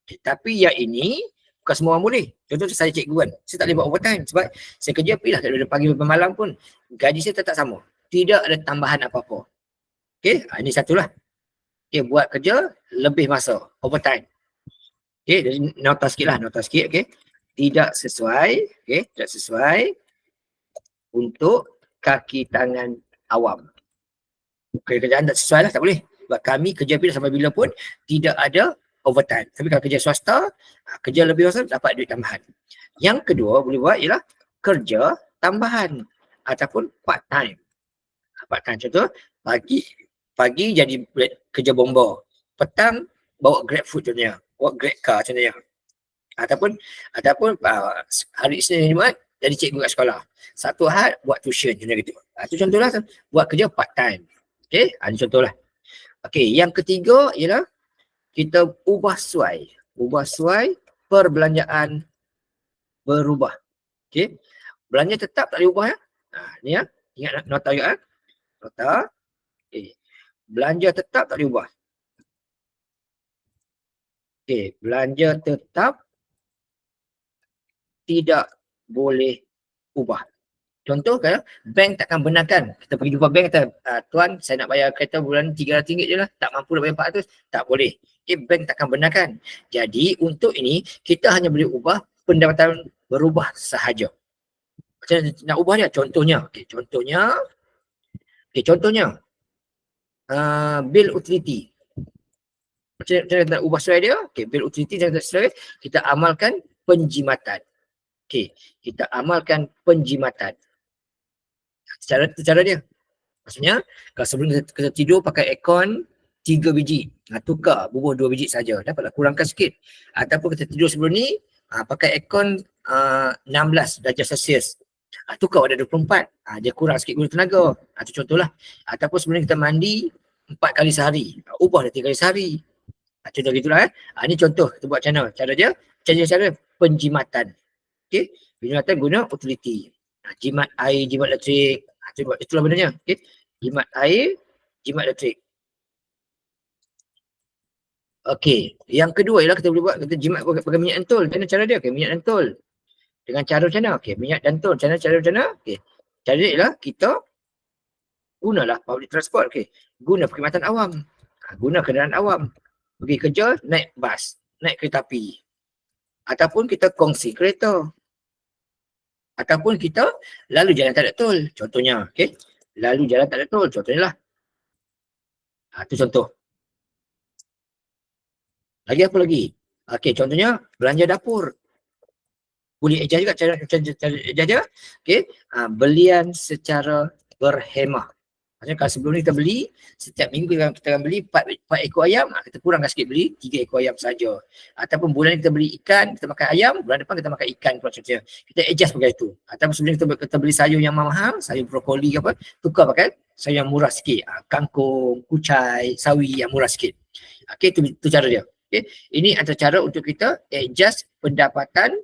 Okay, tapi yang ini bukan semua orang boleh. Contoh saya cikgu kan, saya tak boleh buat overtime sebab saya kerja pergi lah dari pagi sampai malam pun gaji saya tetap sama. Tidak ada tambahan apa-apa. Okey, ini satulah. Okey, buat kerja lebih masa, overtime. Okey, jadi nota sikit okey. Tidak sesuai, okey, tidak sesuai untuk kaki tangan awam. Kerjaan tak sesuai lah, tak boleh. Sebab kami kerja bila sampai bila pun tidak ada overtime. Tapi kalau kerja swasta, kerja lebih awesome dapat duit tambahan. Yang kedua boleh buat ialah kerja tambahan ataupun part time. Part time contoh pagi jadi kerja bomba. Petang bawa grab food contohnya. Bawa grab car contohnya. Ataupun hari Isnin Jumaat jadi cikgu kat sekolah. Satu Ahad buat tuition contohnya gitu. Itu contohlah buat kerja part time. Okey, ini contohlah. Okey, yang ketiga ialah kita ubah suai. Ubah suai perbelanjaan berubah. Okey. Belanja tetap tak boleh ubah ya. Ni ya. Ingat nota juga nota. Okey. Belanja tetap tak boleh ubah. Okey, belanja tetap tidak boleh ubah. Contoh kalau bank takkan benarkan, kita pergi jumpa bank kata, tuan saya nak bayar kereta bulan RM300 je lah, tak mampu nak bayar RM400, tak boleh. Okay, bank takkan benarkan. Jadi untuk ini, kita hanya boleh ubah pendapatan berubah sahaja. Macam mana nak ubah dia? Contohnya, bil utility. Macam mana nak ubah suai dia? Okay, bil utility kita amalkan penjimatan. Okay, kita amalkan penjimatan. Cara dia. Maksudnya, kalau sebelum kita tidur pakai aircon 3 biji, tukar bubuh 2 biji saja, dapatlah kurangkan sikit. Ataupun kita tidur sebelum ni, pakai aircon 16 darjah Celsius, tukar pada 24, dia kurang sikit guna tenaga. Itu contohlah. Ataupun sebelum kita mandi 4 kali sehari, ubah dia 3 kali sehari. Contoh gitulah. Ini contoh kita buat channel. Cara penjimatan. Okay? Penjimatan guna utility. Jimat air, jimat elektrik. Itulah benarnya. Okay? Jimat air, jimat elektrik. Okey, yang kedua ialah kita boleh buat jimat pakai minyak lentul. Macam mana cara dia? Okay, minyak lentul. Dengan cara macam mana? Okey, minyak lentul. Cara macam mana? Okey. Cara dia ialah kita gunalah public transport. Okey. Guna perkhidmatan awam. Guna kenderaan awam. Pergi kerja, naik bas, naik kereta api. Ataupun kita kongsi kereta. Ataupun kita lalu jalan tak ada tol. Contohnya, okey. Lalu jalan tak ada tol. Contohnya lah. Itu contoh. Lagi apa lagi? Okey, contohnya belanja dapur. Boleh adjust juga cara adjust dia. Okey, belian secara berhemah. Maksudnya kalau sebelum ni kita beli, setiap minggu kita akan beli 4 ekor ayam, kita kurangkan sikit beli 3 ekor ayam saja. Ataupun bulan ni kita beli ikan, kita makan ayam, bulan depan kita makan ikan pula contohnya. Kita adjust pakai itu. Ataupun sebelum kita beli sayur yang mahal, sayur brokoli ke apa, tukar pakai sayur yang murah sikit. Kangkung, kucai, sawi yang murah sikit. Okey, itu cara dia. Okey, ini antara cara untuk kita adjust pendapatan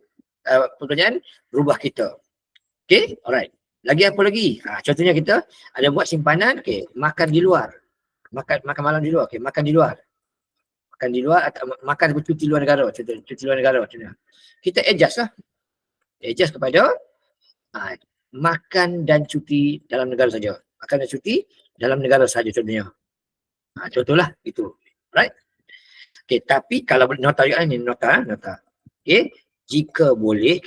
pekerjaan berubah kita. Okey, alright. Lagi apa lagi? Contohnya kita ada buat simpanan, okey, makan di luar. Makan malam di luar, okey, makan di luar. Makan di luar atau makan cuti luar negara, cuti luar negara contohnya. Kita adjust lah. Adjust kepada makan dan cuti dalam negara saja. Makan dan cuti dalam negara saja contohnya. Contohlah itu. Right? Okey, tapi kalau nota juga ni nota. Okey, jika boleh,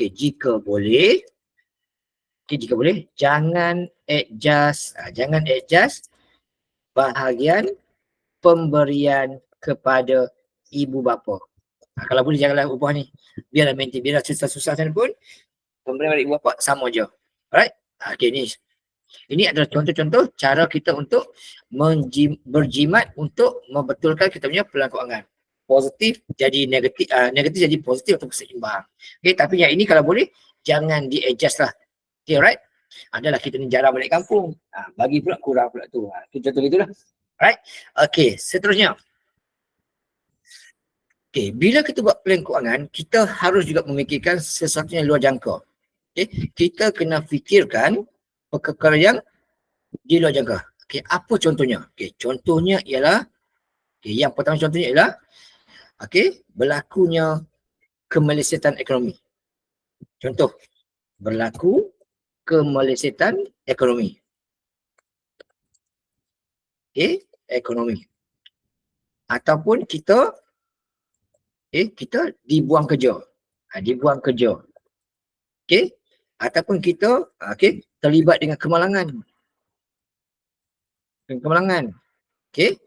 jangan adjust bahagian pemberian kepada ibu bapa. Kalau boleh janganlah ubah ni. Biarlah maintain, biarlah susah-susah sana pun pemberian kepada ibu bapa sama je. Alright? Okey, ini adalah contoh-contoh cara kita untuk berjimat untuk membetulkan kita punya peluang kewangan. Positif jadi negatif, negatif jadi positif atau seimbang. Okey, tapi yang ini kalau boleh jangan di-adjust lah. Okay, alright? Adalah kita ni jarang balik kampung. Bagi pula kurang pula tu. Contoh gitulah. Alright? Okay, seterusnya. Okay, bila kita buat plan kewangan, kita harus juga memikirkan sesuatu yang luar jangka. Okay, kita kena fikirkan perkara yang di luar jangka. Okay, apa contohnya? Okay, contohnya ialah, yang pertama contohnya ialah, berlakunya kemelesetan ekonomi. Contoh, berlaku kemelesetan ekonomi. Ekonomi. Ataupun kita dibuang kerja. Dibuang kerja. Ataupun kita terlibat dengan kemalangan. kemalangan. Okey.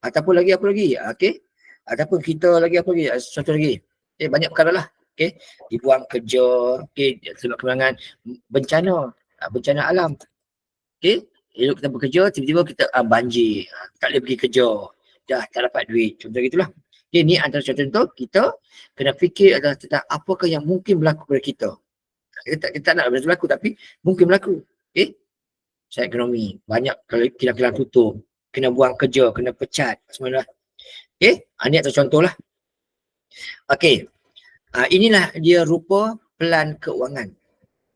Ataupun lagi apa lagi? Okey. Ataupun kita lagi apa lagi? Contoh lagi. Banyak perkara lah. Okey. Dibuang kerja, okey, sebab kemalangan, bencana, bencana alam. Okey. Elok kita bekerja, tiba-tiba kita banjir, tak boleh pergi kerja. Dah tak dapat duit. Contoh gitulah. Okey, ni antara contoh-contoh kita kena fikir adalah tentang apakah yang mungkin berlaku pada kita. Kita tak nak berlaku tapi mungkin berlaku. Okey. Saya ekonomi, banyak kalau kilang-kilang tutup, kena buang kerja, kena pecat, semua lah. Okey, ini adalah contoh lah. Okey, inilah dia rupa pelan keuangan.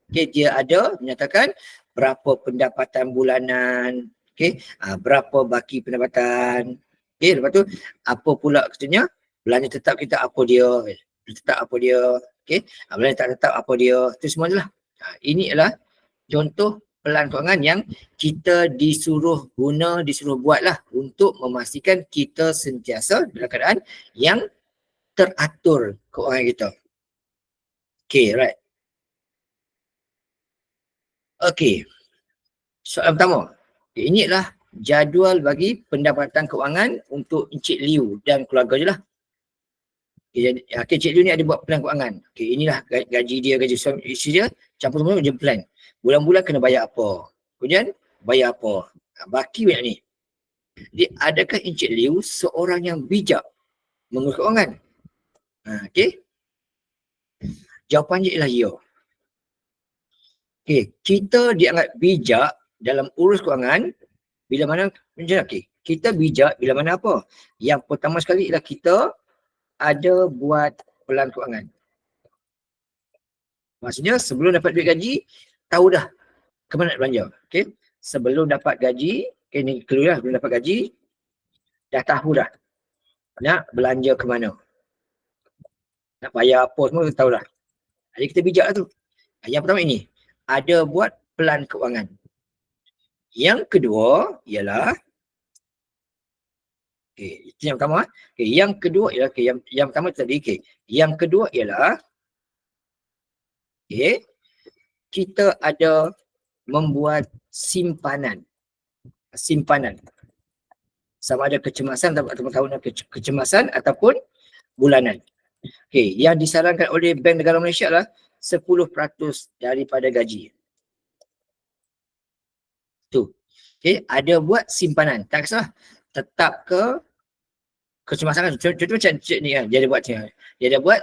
Okey, dia ada menyatakan berapa pendapatan bulanan, okey, berapa baki pendapatan. Okey, lepas tu apa pula katanya belanja tetap kita apa dia, tetap apa dia, okey, belanja tak tetap apa dia, tu semua lah. Ini adalah contoh pelan keuangan yang kita disuruh guna, disuruh buatlah untuk memastikan kita sentiasa dalam keadaan yang teratur keuangan kita. Okay, right. Okay, soalan pertama. Okay, ini adalah jadual bagi pendapatan keuangan untuk Encik Liu dan keluarga je lah. Okay, Encik Liu ni ada buat pelan keuangan. Okay, inilah gaji dia, gaji suami isteri dia, campur semua dia plan. Bulan-bulan kena bayar apa, kemudian bayar apa. Baki banyak ni. Jadi adakah Encik Liu seorang yang bijak mengurus keuangan? Okey. Jawapannya ialah ya. Okey, kita dianggap bijak dalam urus keuangan bila mana okey. Kita bijak bila mana apa? Yang pertama sekali ialah kita ada buat pelan keuangan. Maksudnya sebelum dapat duit gaji, tahu dah ke mana nak belanja. Okey. Sebelum dapat gaji, ni clear lah, sebelum dapat gaji dah tahu dah nak belanja ke mana. Nak bayar apa semua tahu dah. Jadi kita bijak lah tu. Yang pertama ini, ada buat pelan keuangan. Yang kedua ialah, itu yang pertama. Yang kedua ialah, yang pertama tadi, yang kedua ialah, kita ada membuat simpanan. Simpanan. Sama ada kecemasan ataupun tahunan kecemasan ataupun bulanan. Yang disarankan oleh Bank Negara Malaysia adalah 10% daripada gaji. Tu. Ada buat simpanan. Tak kisah tetap ke kecemasan. Contoh macam cik ni kan, dia ada buat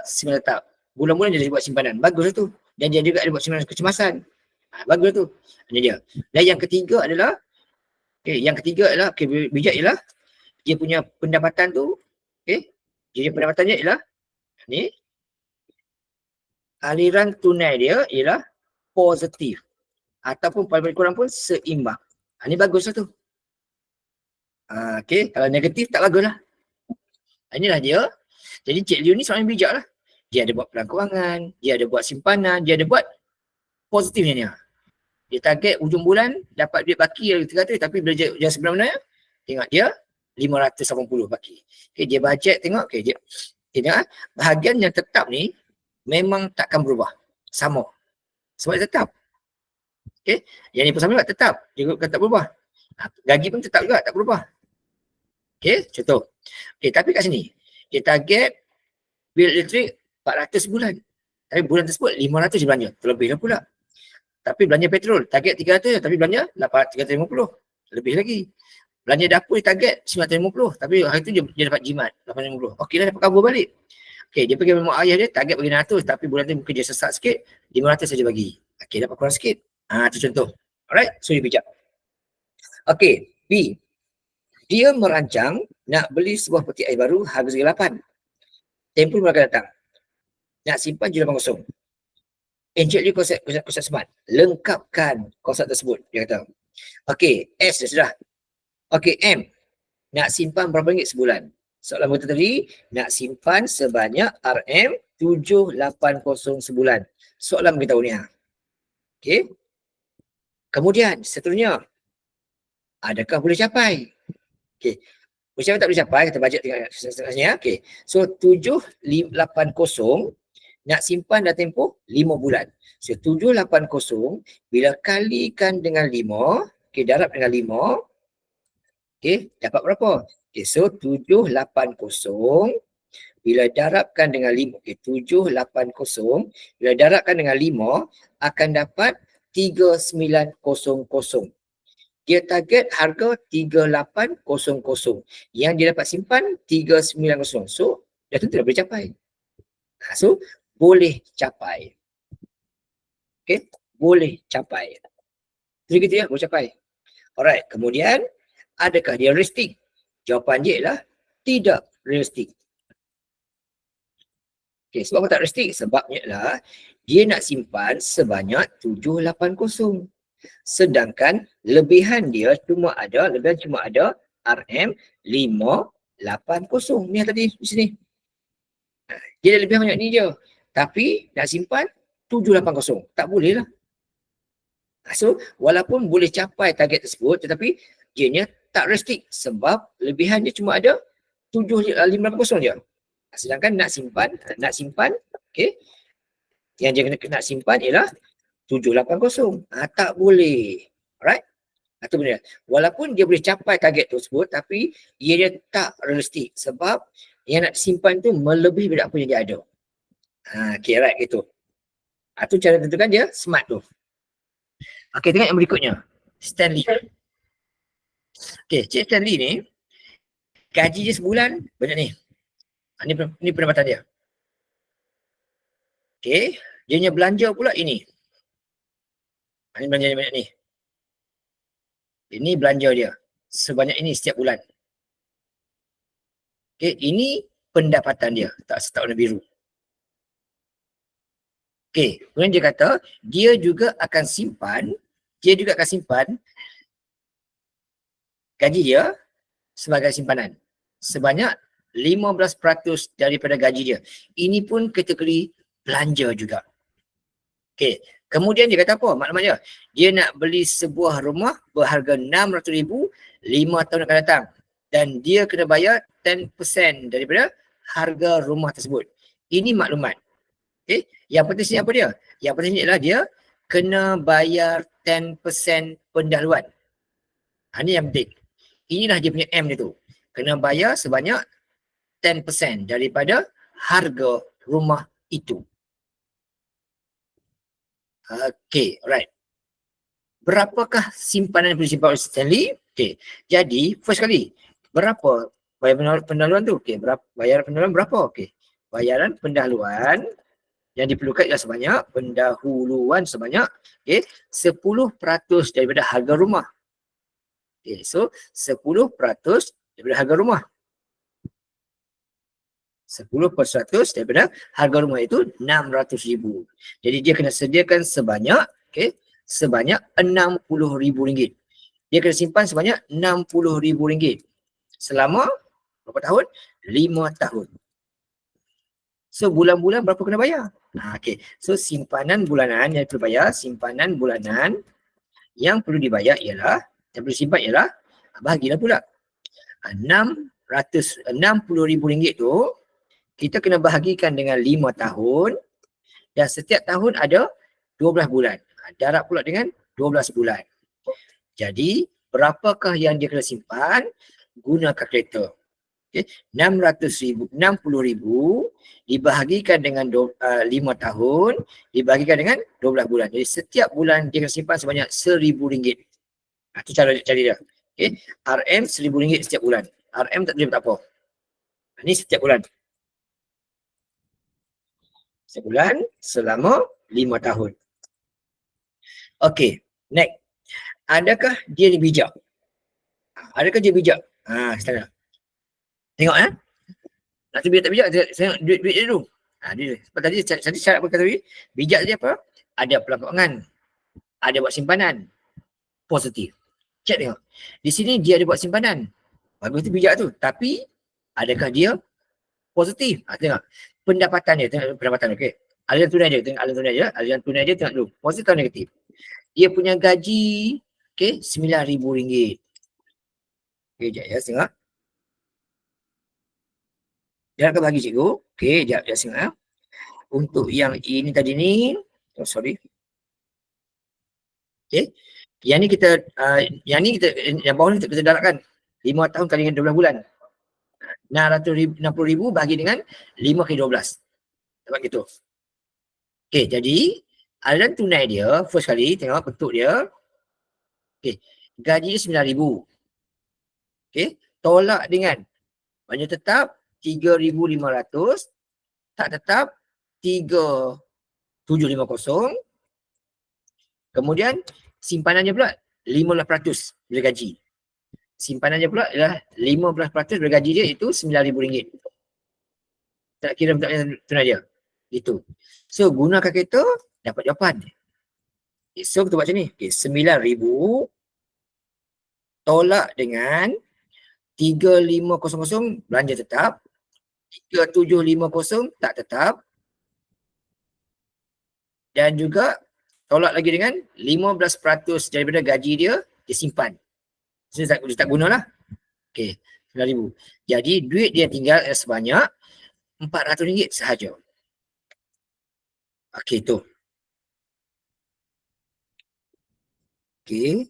simpanan tetap. Bulan-bulan dia ada buat simpanan. Bagus tu. Dan dia juga ada buat simpanan kecemasan. Bagus tu. Ini dia. Dan yang ketiga adalah, bijak ialah dia punya pendapatan tu, dia pendapatannya ialah ni, aliran tunai dia ialah positif ataupun paling kurang pun seimbang. Ini baguslah tu. Kalau negatif tak bagus lah. Inilah dia. Jadi Cik Liu ni seorang yang bijak lah. Dia ada buat pelan keuangan, dia ada buat simpanan, dia ada buat positifnya ni. Dia target ujung bulan dapat duit baki 300 tapi bila dia sebenarnya tengok dia 580 baki. Dia bajet tengok, dia tengok bahagian yang tetap ni memang takkan berubah. Sama. Sebab dia tetap. Yang ni pun sama juga tetap. Dia tak berubah. Gaji pun tetap juga tak berubah. Contoh. Tapi kat sini dia target bil elektrik 400 sebulan. Tapi bulan tersebut 500 dia belanja. Terlebih lah pula. Tapi belanja petrol target 300 tapi belanja 350. Lebih lagi. Belanja dapur dia target 950 tapi hari tu dia dapat jimat 850. Okey dah dapat cover balik. Dia pergi rumah ayah dia target bagi 900 tapi bulan tu mungkin dia sesak sikit 500 saja bagi. Dapat kurang sikit. Tu contoh. Alright, so dia bijak. B. Dia merancang nak beli sebuah peti air baru harga RM8. Tempoh akan datang. Nak simpan J80. Encik Liu konsep smart. Lengkapkan konsep tersebut. Dia kata. S dia sudah. M. Nak simpan berapa ringgit sebulan? Soalan kita tadi, nak simpan sebanyak RM780 sebulan. Soalan beritahu ni. Kemudian, seterusnya. Adakah boleh capai? Boleh capai tak boleh capai, kata bajet setengahnya. So, 780 nak simpan dah tempoh 5 bulan. So, 780 bila kalikan dengan 5, darab dengan 5, Okey, dapat berapa? Okey, so 780 bila darabkan dengan 5. Okey, 780 bila darabkan dengan 5 akan dapat 3900. Dia target harga 3800. Yang dia dapat simpan 390. So, dah tentu dah boleh capai. So, boleh capai. Okey, boleh capai. Jadi gitu ya, boleh capai. Alright, kemudian adakah dia realistik? Jawapan dia ialah tidak realistik. Okey, sebab apa tak realistik? Sebabnya ialah dia nak simpan sebanyak 780. Sedangkan lebihan dia cuma ada RM580. Ni yang tadi di sini. Dia dah lebih banyak ni je. Tapi nak simpan 780. Tak boleh lah. So, walaupun boleh capai target tersebut, tetapi ianya tak realistik sebab lebihan dia cuma ada 580 je. Sedangkan nak simpan, okey, yang dia nak simpan ialah 780. Tak boleh. Alright? Itu benda. Walaupun dia boleh capai target tersebut, tapi ia tak realistik sebab yang nak simpan tu melebihi daripada apa yang dia ada. Okay, right, gitu. Itu cara tentukan dia smart tu. Okay, tengok yang berikutnya. Stanley. Okay, Cik Stanley ni, gaji dia sebulan banyak ni. Ini pendapatan dia. Okay, dia punya belanja pula ini. Ini belanja dia banyak ni. Ini belanja dia. Sebanyak ini setiap bulan. Okay, ini pendapatan dia. Tak warna biru. Okay, kemudian dia kata, dia juga akan simpan gaji dia sebagai simpanan. Sebanyak 15% daripada gaji dia. Ini pun kategori belanja juga. Okay, kemudian dia kata apa maklumat dia? Dia nak beli sebuah rumah berharga RM600,000 5 tahun akan datang. Dan dia kena bayar 10% daripada harga rumah tersebut. Ini maklumat. Okay, yang penting sini apa dia? Yang penting adalah dia kena bayar 10% pendahuluan. Ini yang penting. Inilah dia punya M dia tu. Kena bayar sebanyak 10% daripada harga rumah itu. Okay, alright. Berapakah simpanan yang perlu disimpan oleh Stanley? Okay, jadi first kali, berapa bayar pendahuluan tu? Okay, bayaran pendahuluan berapa? Okay, bayaran pendahuluan yang diperlukan ialah sebanyak pendahuluan sebanyak 10% daripada harga rumah. Okay, so 10% daripada harga rumah. 10% daripada harga rumah itu RM600,000. Jadi dia kena sediakan sebanyak sebanyak RM60,000. Dia kena simpan sebanyak RM60,000 selama berapa tahun? 5 tahun. So bulan-bulan berapa kena bayar? Okay. So simpanan bulanan yang perlu bayar, simpanan bulanan yang perlu dibayar ialah, yang perlu simpan ialah, bahagilah pula. RM60,000 tu kita kena bahagikan dengan 5 tahun dan setiap tahun ada 12 bulan. Darab pula dengan 12 bulan. Jadi berapakah yang dia kena simpan? Guna kalkulator. Okay. 60,000 dibahagikan dengan 5 tahun dibahagikan dengan 12 bulan. Jadi setiap bulan dia kena simpan sebanyak RM1,000. Itu cara cari dia. Okay. RM RM1,000 setiap bulan. RM tak boleh tak apa. Ini setiap bulan. Setiap bulan selama 5 tahun. Okay, next. Adakah dia ni bijak? Adakah dia bijak? Sekarang. Tengok nak bijak tak bijak, tengok duit dia dulu. Dia. Sebab tadi syarat apa kata tadi? Bijak dia apa? Ada pelanggangan. Ada buat simpanan. Positif. Cek tengok. Di sini dia ada buat simpanan. Bagus tu bijak tu. Tapi adakah dia positif? Tengok. Pendapatan dia. Tengok pendapatan. Okey. Aliran tunai dia. Tengok aliran tunai dia. Aliran tunai dia tengok dulu. Positif atau negatif? Dia punya gaji RM9,000. Okey, sekejap ya. Tengok. Dia akan bagi cikgu. Okey, sekejap ya. Tengok ya. Untuk yang ini tadi ni. Oh, sorry. Okey. Yang ni kita yang bawah ni kita darabkan. 5 tahun kali dengan 12 bulan. 660,000 bagi dengan 5 kali 12. Dapat gitu. Okey, jadi aliran tunai dia, first kali, tengok bentuk dia. Okey, gaji dia 9,000. Okey, tolak dengan banyak tetap 3,500, tak tetap 3,750. Kemudian simpanannya pula 15% bila gaji. Simpanannya pula adalah 15% bila gaji dia, itu RM9,000. Tak kira bentuk tunai dia. Itu. So gunakan kereta, dapat jawapan. Okay, so kita buat macam ni. Okay, 9,000 tolak dengan 3,500 belanja tetap, 3,750 tak tetap, dan juga tolak lagi dengan 15% daripada gaji dia disimpan. So dia tak gunalah. Okey, 9,000. Jadi duit dia tinggal sebanyak RM400 sahaja. Okey, tu. Okey.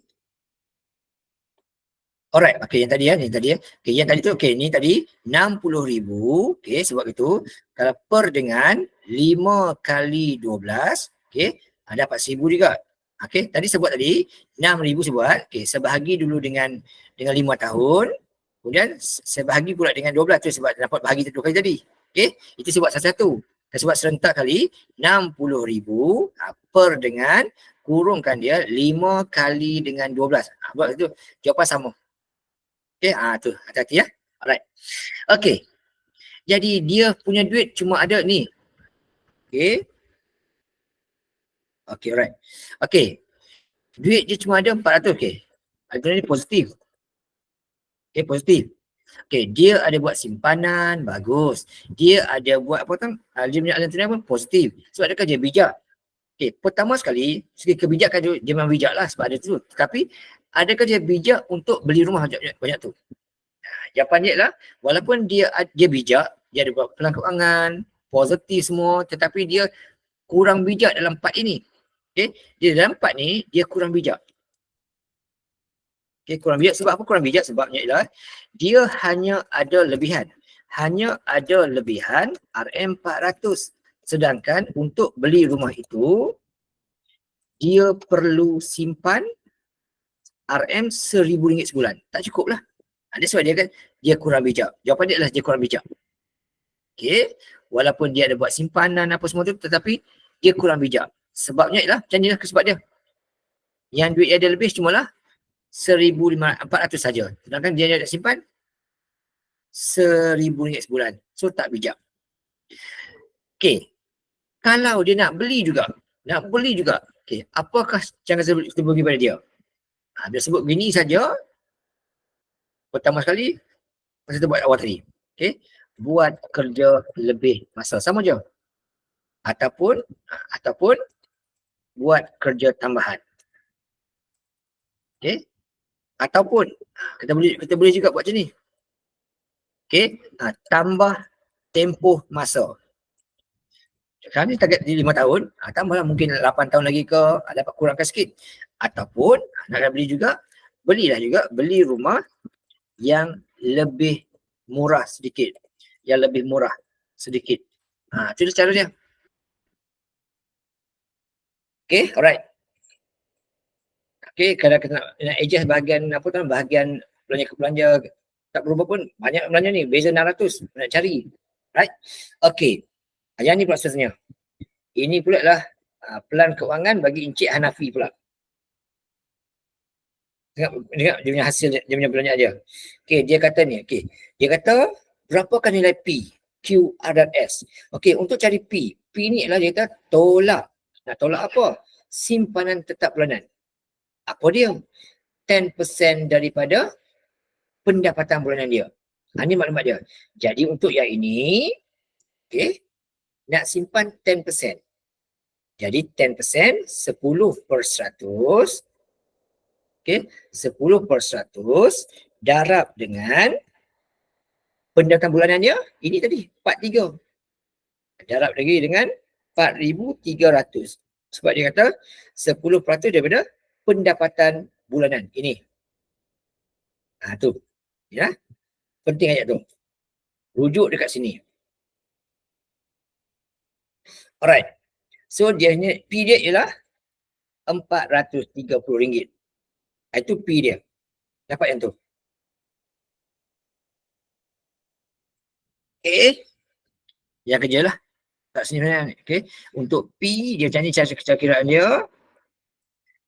Alright, okey yang tadi ya, Okey, yang tadi tu okey, ni tadi 60,000, okey sebab itu kalau per dengan 5 kali 12, okey, dapat 1,000 juga. Okey, tadi sebut tadi 6,000 sebut, okey, saya bahagi dulu dengan 5 tahun. Kemudian saya bahagi pula dengan 12 tu sebab dapat bahagi 2 kali tadi. Okey, itu sebab satu-satu. Saya sebab serentak kali 60,000 per dengan kurungkan dia 5 kali dengan 12. Buat itu jawapan sama. Okey, tu hati-hati ya. Alright. Okey. Jadi dia punya duit cuma ada ni. Okey. Okey, alright. Okey. Duit dia cuma ada 400, okey. Ada ni positif. Okey, positif. Okey, dia ada buat simpanan, bagus. Dia ada buat apa tu? Dia punya aliran tunai pun positif. Sebab dia kerja bijak. Okey, pertama sekali, segi kebijakan dia memang bijak lah sebab ada tu. Tapi adakah dia bijak untuk beli rumah banyak tu? Jawapan dia adalah walaupun dia bijak, dia ada buat pelan kewangan, positif semua, tetapi dia kurang bijak dalam part ini. Okey, dia dalam part ni dia kurang bijak. Okey, kurang bijak sebab apa kurang bijak? Sebabnya ialah dia hanya ada lebihan. Hanya ada lebihan RM400. Sedangkan untuk beli rumah itu dia perlu simpan RM1,000 sebulan. Tak cukup lah. Ada sebab dia kan dia kurang bijak. Jawapan dia adalah dia kurang bijak. Okey, walaupun dia ada buat simpanan apa semua tu, tetapi dia kurang bijak. Sebabnya ialah macam inilah sebab dia. Yang duit dia ada lebih cumalah 1,400 saja. Sedangkan dia nak simpan RM1,000 sebulan. So tak bijak. Okey, kalau dia nak beli juga, okey, apakah cara kita bagi pada dia? Dia sebut begini saja. Pertama sekali, kita buat awal tadi. Okey, buat kerja lebih masa. Sama je. Ataupun buat kerja tambahan. Okey. Ataupun kita boleh juga buat macam ni. Okey, tambah tempoh masa. Sekarang ni target di 5 tahun, tambahlah mungkin 8 tahun lagi ke, dapat kurangkan sikit. Ataupun nak beli juga, beli rumah yang lebih murah sedikit. Itu cara dia. Okay, alright. Okay, kalau kita nak adjust bahagian belanja tak berubah pun, banyak belanja ni, beza 600, nak cari. Right? Okay, yang ni pula seterusnya. Ini pula lah pelan kewangan bagi Encik Hanafi pula. Tengok dia punya hasil dia punya belanja dia. Okey, dia kata ni, dia kata berapakah nilai P, Q, R dan S. Okey, untuk cari P ni adalah dia kata tolak. Nak tolak apa? Simpanan tetap bulanan. Apa dia? 10% daripada pendapatan bulanan dia. Ini maklumat dia. Jadi untuk yang ini, okey, nak simpan 10%. Jadi 10%, 10%, okey, 10% darab dengan pendapatan bulanannya, ini tadi, 43. Darab lagi dengan 4,300. Sebab dia kata 10% daripada pendapatan bulanan. Ini. Tu. Ya, penting ayat tu. Rujuk dekat sini. Alright. So dia ni P dia ialah RM430. Itu P dia. Dapat yang tu. Okay. Yang kerja lah. Kat sini sebenarnya. Okay. Untuk P dia macam ni cara kiraan dia.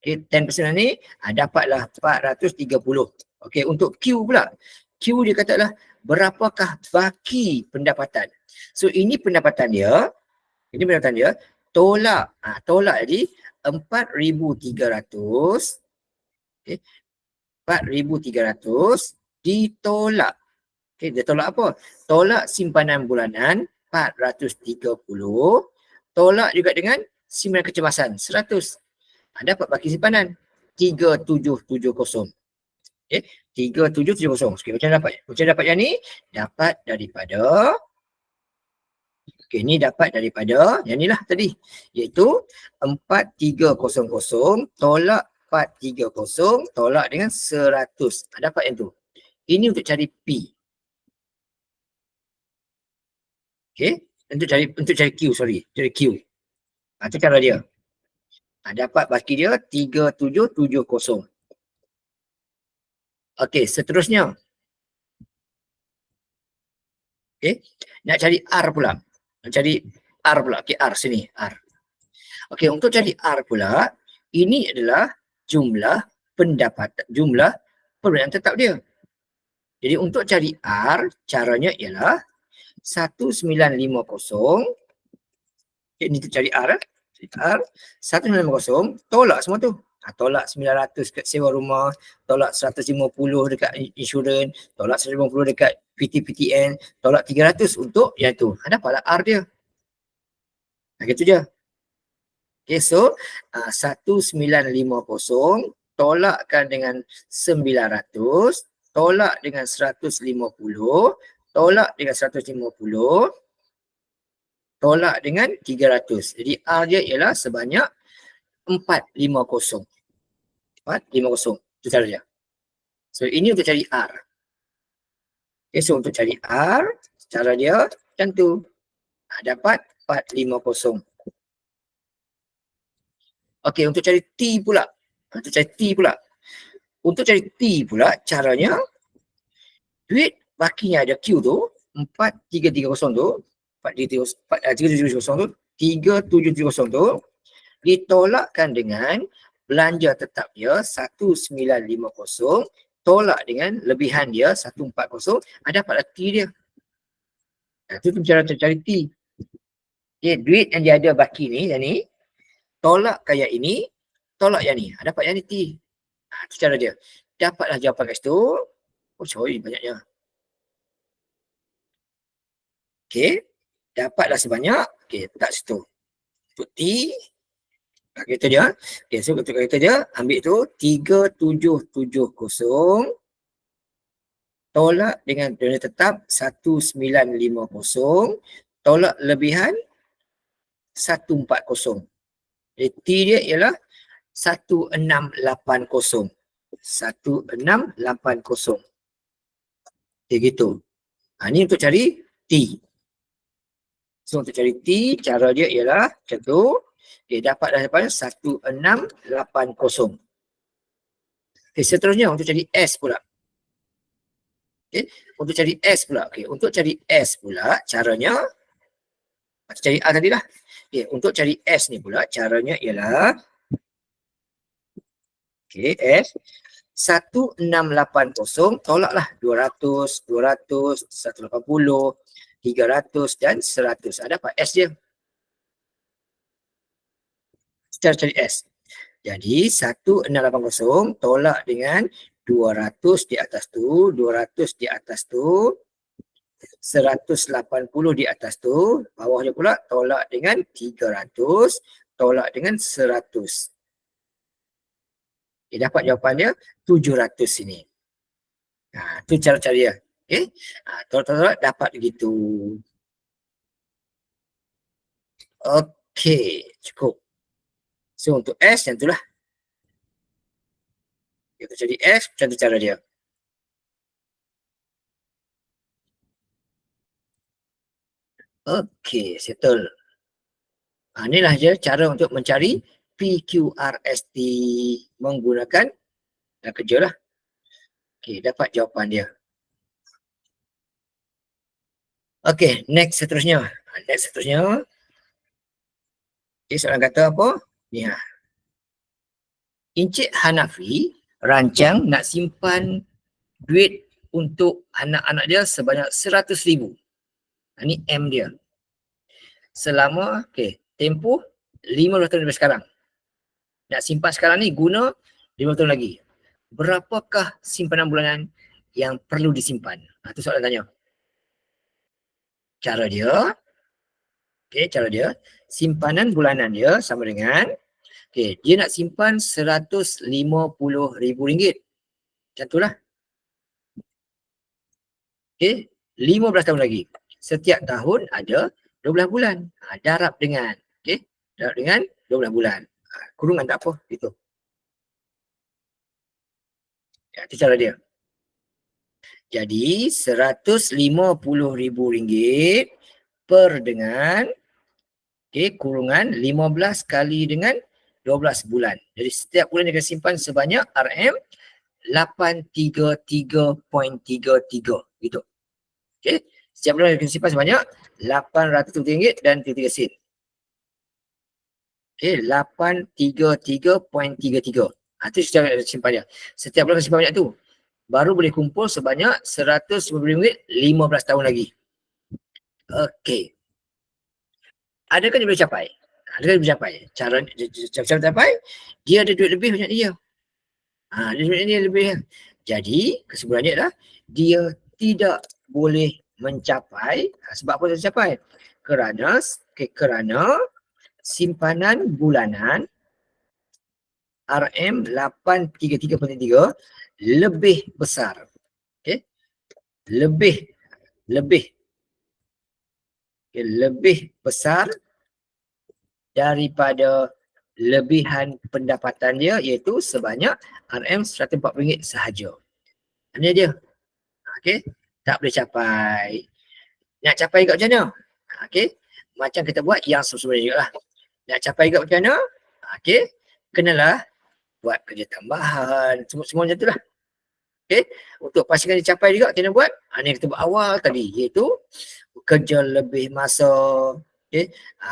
Okay. 10% ni dapatlah 430. Okay. Untuk Q pula. Q dia katalah berapakah baki pendapatan. So ini pendapatan dia. Ini pendapatan dia. Tolak. Tolak jadi 4,300. Okay. 4,300 ditolak. Okay, dia tolak apa? Tolak simpanan bulanan 430. Tolak juga dengan simpanan kecemasan 100. Dapat baki simpanan 3770. Okay, 3770. Okay, macam dapat? Macam dapat yang ni? Dapat daripada ni dapat daripada yang ni lah tadi. Iaitu 4300 tolak 430 tolak dengan 100. Dapat yang tu. Ini untuk cari P. Okay. Untuk cari Q, sorry. Cari Q. Itu cara dia. Dapat baki dia 3770. Okay, seterusnya. Okay. Nak cari R pula. Nak cari R pula. Okay, R sini. R. Okay, untuk cari R pula, ini adalah jumlah pendapatan, jumlah perolehan tetap dia. Jadi untuk cari R, caranya ialah 1950. Okay, ini untuk cari R. R 1950 tolak semua tu. Tolak 900 kat sewa rumah, tolak 150 dekat insurans, tolak 150 dekat PTPTN, tolak 300 untuk yang tu. Dapatlah R dia. Gitu je. Okay, so 1950 tolakkan dengan 900, tolak dengan 150, tolak dengan 150, tolak dengan 300. Jadi R dia ialah sebanyak 450. 450. Itu cara dia. So ini untuk cari R. Okay, so untuk cari R, cara dia macam tu. Dapat 450. Okay, untuk cari T pula. Untuk cari T pula. Untuk cari T pula, caranya duit bakinya ada Q tu, 4330 tu, 3730 tu, 3730 tu, ditolakkan dengan belanja tetap dia 1950, tolak dengan lebihan dia 140, dapatlah T dia. Itu cara cari T. Okay, duit yang dia ada baki ni, yang ni, tolak kayak ini, tolak yang ni, dapat yang ni T. Itu cara dia. Dapatlah jawapan kat situ. Oh, sorry, banyaknya. Okay, dapatlah sebanyak. Okay, letak situ. Untuk T, kereta dia. Okay, so untuk kereta dia, ambil tu 3770 tolak dengan dana tetap 1950 tolak lebihan 140. Jadi T dia ialah 1680. 1680. Okay, gitu. Ini untuk cari T. So untuk cari T, cara dia ialah macam tu. Okay, dapat daripada 1680. Okay, seterusnya untuk cari S pula. Okay, untuk cari S pula. Okay, untuk cari S pula, caranya, cari A tadi lah. Okay, untuk cari S ni pula, caranya ialah, okay, S, 1680, tolaklah 200, 200, 180, 300 dan 100. Dapat S dia. Cara cari S. Jadi 1680 tolak dengan 200 di atas tu, 200 di atas tu, 180 di atas tu, bawahnya pula tolak dengan 300, tolak dengan 100. Okay, dapat jawapan dia 700 sini. Itu cara cari dia. Okay. Tolak-tolak dapat begitu. Okey, cukup. So untuk S yang itulah. Kita cari S, macam tu cara dia. Okey, settle. Inilah je cara untuk mencari PQRST menggunakan kerja lah. Okey, dapat jawapan dia. Okey, next seterusnya. Next seterusnya. Okey, soalan kata apa? Ni ha. Encik Hanafi rancang nak simpan duit untuk anak-anak dia sebanyak 100,000. Ini M dia. Selama tempoh 15 tahun dari sekarang. Nak simpan sekarang ni guna 15 tahun lagi. Berapakah simpanan bulanan yang perlu disimpan? Itu soalan tanya. Cara dia, cara dia, simpanan bulanan dia sama dengan, dia nak simpan RM150,000. Macam itulah. 15 tahun lagi. Setiap tahun ada 12 bulan. Darab dengan, darab dengan 12 bulan. Kurungan tak apa, gitu. Itu cara dia. Jadi RM150,000 per dengan kurungan 15 kali dengan 12 bulan. Jadi setiap bulan dia akan simpan sebanyak RM 833.33 gitu. Setiap bulan dia akan simpan sebanyak RM800 dan 33 sen. 833.33. Itu secara simpan dia. Setiap bulan akan simpan banyak tu. Baru boleh kumpul sebanyak RM150 15 tahun lagi. Okey. Adakah dia boleh capai? Adakah dia boleh capai? Cara capai, dia ada duit lebih macam dia. Dia duit dia lebih. Jadi, kesimpulannya adalah dia tidak boleh mencapai. Sebab apa dia capai? Kerana simpanan bulanan RM833.3 lebih besar. Lebih besar daripada lebihan pendapatan dia, iaitu sebanyak RM140 sahaja. Ini dia. Tak boleh capai. Nak capai juga macam mana? Macam kita buat yang sebenarnya juga lah. Nak capai juga macam mana? Kenalah buat kerja tambahan. Semua macam tu lah. Untuk pastikan dicapai juga, kena buat yang kita buat awal tadi, iaitu kerja lebih masa,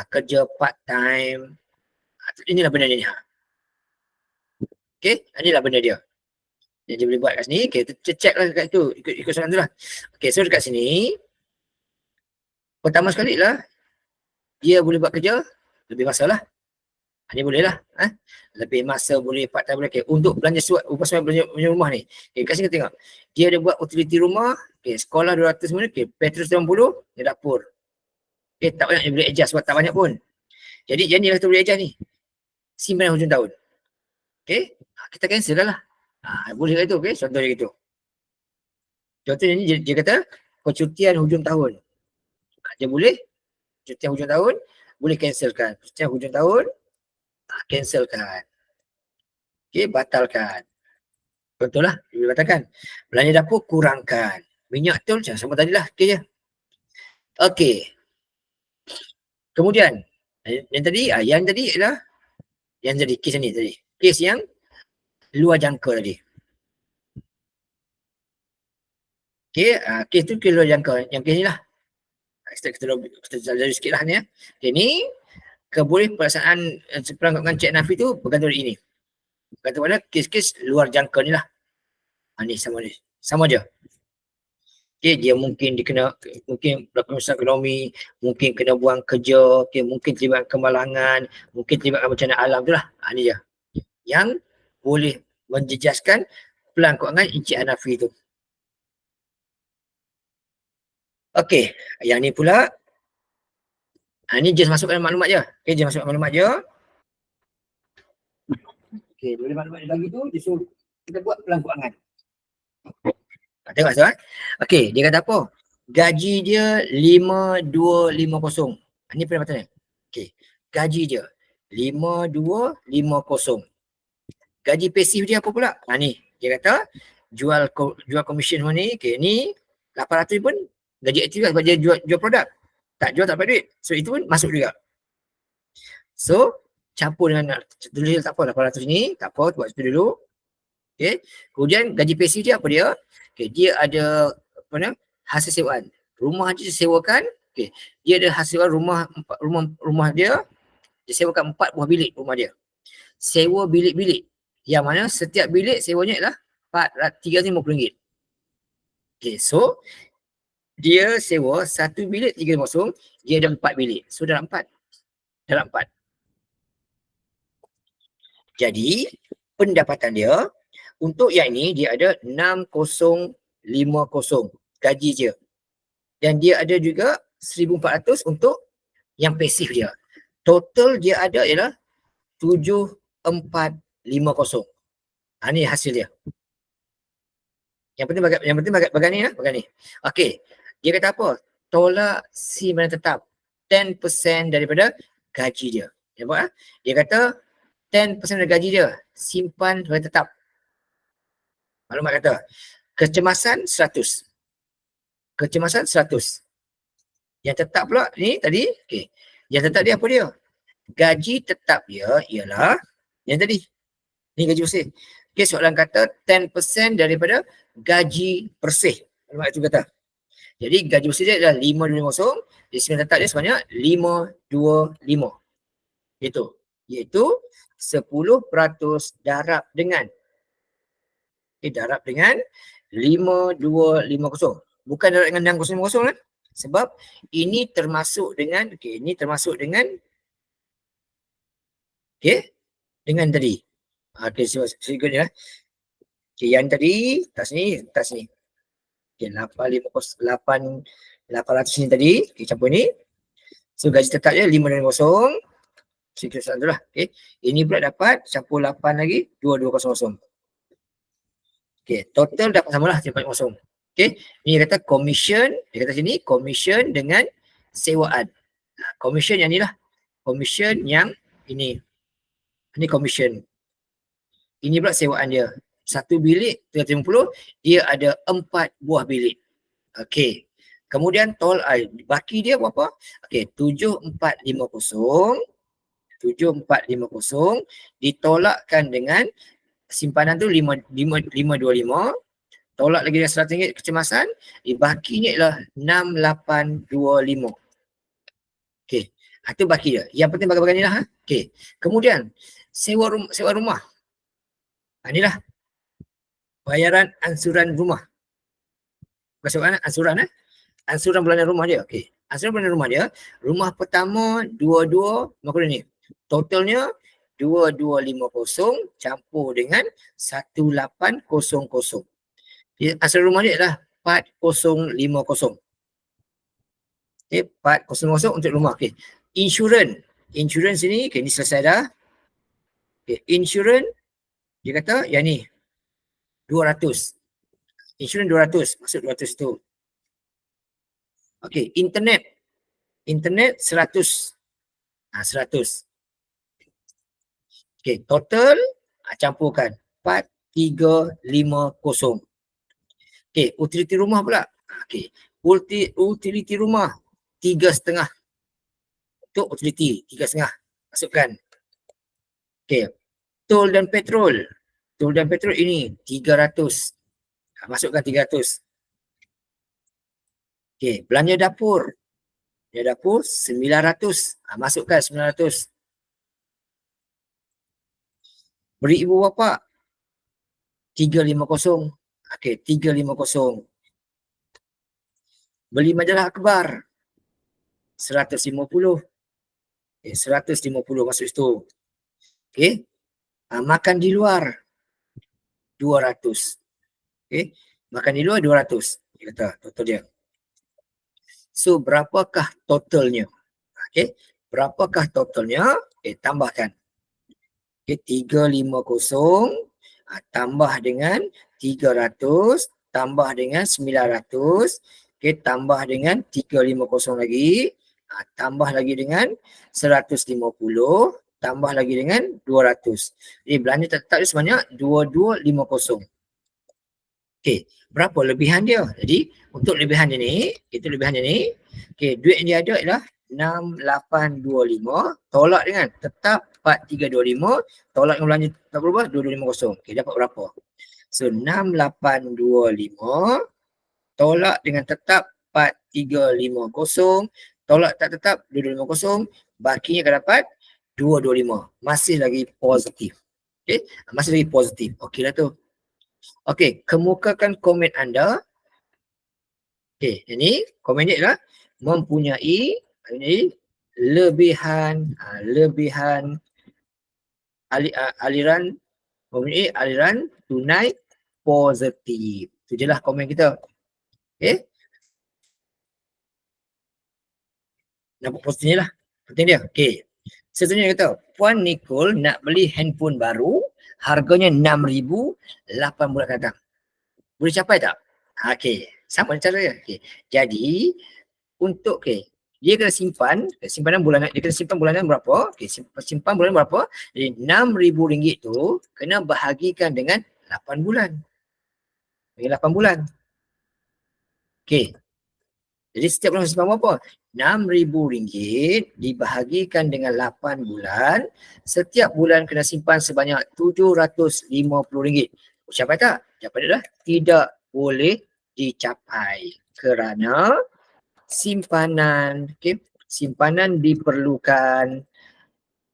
kerja part time. Inilah benda dia. Inilah benda dia. Yang dia boleh buat kat sini. Kita check lah kat tu. Ikut soalan tu lah. So dekat sini, pertama sekali lah, dia boleh buat kerja lebih masa lah. Ini boleh lah. Lebih masa boleh, part time boleh. Untuk belanja suat, belanja rumah ni. Kat sini kita tengok. Dia ada buat utility rumah. Sekolah 200 mana. Petrol 90. Dia dapur. Tak banyak dia boleh adjust sebab tak banyak pun. Jadi yang ni lah kita boleh adjust ni. Simpanan hujung tahun. Kita cancel dah lah. Boleh kat itu. Contohnya gitu. Contohnya ni dia kata percutian hujung tahun. Dia boleh percutian hujung tahun boleh cancelkan. Percutian hujung tahun cancelkan. Batalkan. Betul lah, dia batalkan. Belanja dapur kurangkan. Minyak tu macam sama tadi lah. Kemudian yang tadi adalah yang jadi kes ni tadi. Kes yang luar jangka tadi. Kes tu kes luar jangka. Yang kes ni lah. Kita jadi sikit lah ni. Ni keboleh pelaksanaan pelanggaran Cik Nafi tu bergantung dari ini. Bergantung pada kes-kes luar jangka ni lah. Ni sama je. Dia mungkin berlaku masalah ekonomi, mungkin kena buang kerja, mungkin terlibat kemalangan, mungkin terlibat bencana alam tu lah. Ni je. Yang boleh menjejaskan pelan kewangan Encik Hanafi tu. Yang ni pula. Ni just masukkan maklumat je. Just masukkan maklumat je. Boleh maklumat dia bagi tu, dia suruh kita buat pelan kewangan. Tengok soal. Dia kata apa? Gaji dia 5250. Ini pendapatan dia. Gaji dia 5250. Gaji pasif dia apa pula? Ni dia kata jual komisen semua ni. Ni 800 pun gaji aktif sebab dia jual produk. Tak jual tak dapat duit. So itu pun masuk juga. So campur dengan tulis tak apa 800 ni, tak apa buat situ dulu. Okey. Kemudian gaji pasif dia apa dia? Okey, dia ada apa nama? Hasil sewaan. Rumah dia disewakan. Okey. Dia ada hasil rumah dia disewakan 4 buah bilik rumah dia. Sewa bilik-bilik. Yang mana setiap bilik sewanya ialah RM350. Okey, so dia sewa satu bilik 350, dia ada 4 bilik. So dalam 4. Dalam 4. Jadi pendapatan dia untuk yang ini dia ada 6050 gaji dia. Dan dia ada juga 1400 untuk yang pasif dia. Total dia ada ialah 7450. Ini hasil dia. Yang penting bagai ni lah, bagai ni. Okey. Dia kata apa? Tolak simpanan tetap 10% daripada gaji dia. Nampak? Dia kata 10% dari gaji dia simpan simpanan tetap. Maklumat kata kecemasan 100. Kecemasan 100. Yang tetap pula ni tadi, okey. Yang tetap dia apa dia? Gaji tetap dia ialah yang tadi. Ni gaji bersih. Okey, soalan kata 10% daripada gaji bersih. Maklumat itu kata. Jadi gaji bersih dia adalah 550, jadi simpanan tetap dia sebanyak 525. Iaitu 10% darab dengan darab dengan 5250. Bukan darab dengan 6050 kan? Sebab ini termasuk dengan dengan tadi. Okey, sikit ya. Okey, yang tadi tas ni. Okey, 800 ni tadi, okey, campur ni. So gaji tetap dia 550. Sikit satu lah. Okey. Ini pula dapat campur 8 lagi 2200. Okey, total dapat samalah 450. Okey, ni dia kata commission, dia kata sini commission dengan sewaan. Commission yang ni lah. Commission yang ini. Ini commission. Ini pula sewaan dia. Satu bilik 350, dia ada 4 buah bilik. Okey. Kemudian baki dia berapa? Okey, 7450 ditolakkan dengan simpanan tu 525, tolak lagi dengan RM100 kecemasan, bakinya ialah 6825. Okey, itu baki dia. Yang penting bagai-bagai ni lah. Okey. Kemudian sewa rumah. Inilah bayaran ansuran rumah. Bukan sewa, ansuran ansuran bulanan rumah dia. Okey. Ansuran bulanan rumah dia, rumah pertama 22 maklumat ni. Totalnya 2250 campur dengan 1800. Ansuran rumah dia adalah 4050. Okey, 400 untuk rumah. Okey. Insurans ini, okey, ni selesai dah. Okey, insurans dia kata yang ni 200. Insurans 200, masuk 200 tu. Okey, internet 100. 100. Okey, total campurkan 4350. Okey, utiliti rumah pula. Okey, utiliti rumah 3,5. Untuk utiliti 3,5 masukkan. Okey, tol dan petrol. Tol dan petrol ini 300. Masukkan 300. Okey, belanja dapur. Belanja dapur 900. Masukkan 900. Beri ibu bapa 350. Okey, 350. Beli majalah akhbar 150. 150 masuk situ. Okey. Makan di luar 200. Okey. Makan di luar 200. Dia kata total dia. So berapakah totalnya? Okey. Berapakah totalnya? Tambahkan. Okey, 350 tambah dengan 300 tambah dengan 900. Okey, tambah dengan 350 lagi. Tambah lagi dengan 150, tambah lagi dengan 200. Jadi belanja tetap sebanyak 2250. Okey, berapa lebihan dia? Jadi untuk lebihan dia ni, itu lebihan dia ni, okey, duit yang dia ada ialah 6825 tolak dengan tetap 4325 tolak dengan belanja tak berubah 2250. Okey, dapat berapa? So 6825 tolak dengan tetap 4350 tolak tak tetap 2250, bakinya akan dapat 225. Masih lagi positif. Okey, masih lagi positif. Okeylah tu. Okey, kemukakan komen anda. Okey, ini komen dia adalah mempunyai lebihan aliran mempunyai aliran tunai positif. Itu je lah komen kita. Okey, nampak positifnya lah. Penting dia. Okey. Seterusnya kata, Puan Nicole nak beli handphone baru, harganya 6,000 8 bulan datang. Boleh capai tak? Okey, sama cara dia. Okey. Jadi untuk dia kena simpan simpanan bulanan, dia kena simpan bulanan berapa? Okey, simpan bulanan berapa? Jadi RM6,000 tu kena bahagikan dengan 8 bulan. Bagi 8 bulan. Okey. Jadi setiap bulan simpan berapa? RM6,000 dibahagikan dengan 8 bulan. Setiap bulan kena simpan sebanyak RM750. Capai tak? Jawapan adalah tidak boleh dicapai kerana simpanan simpanan diperlukan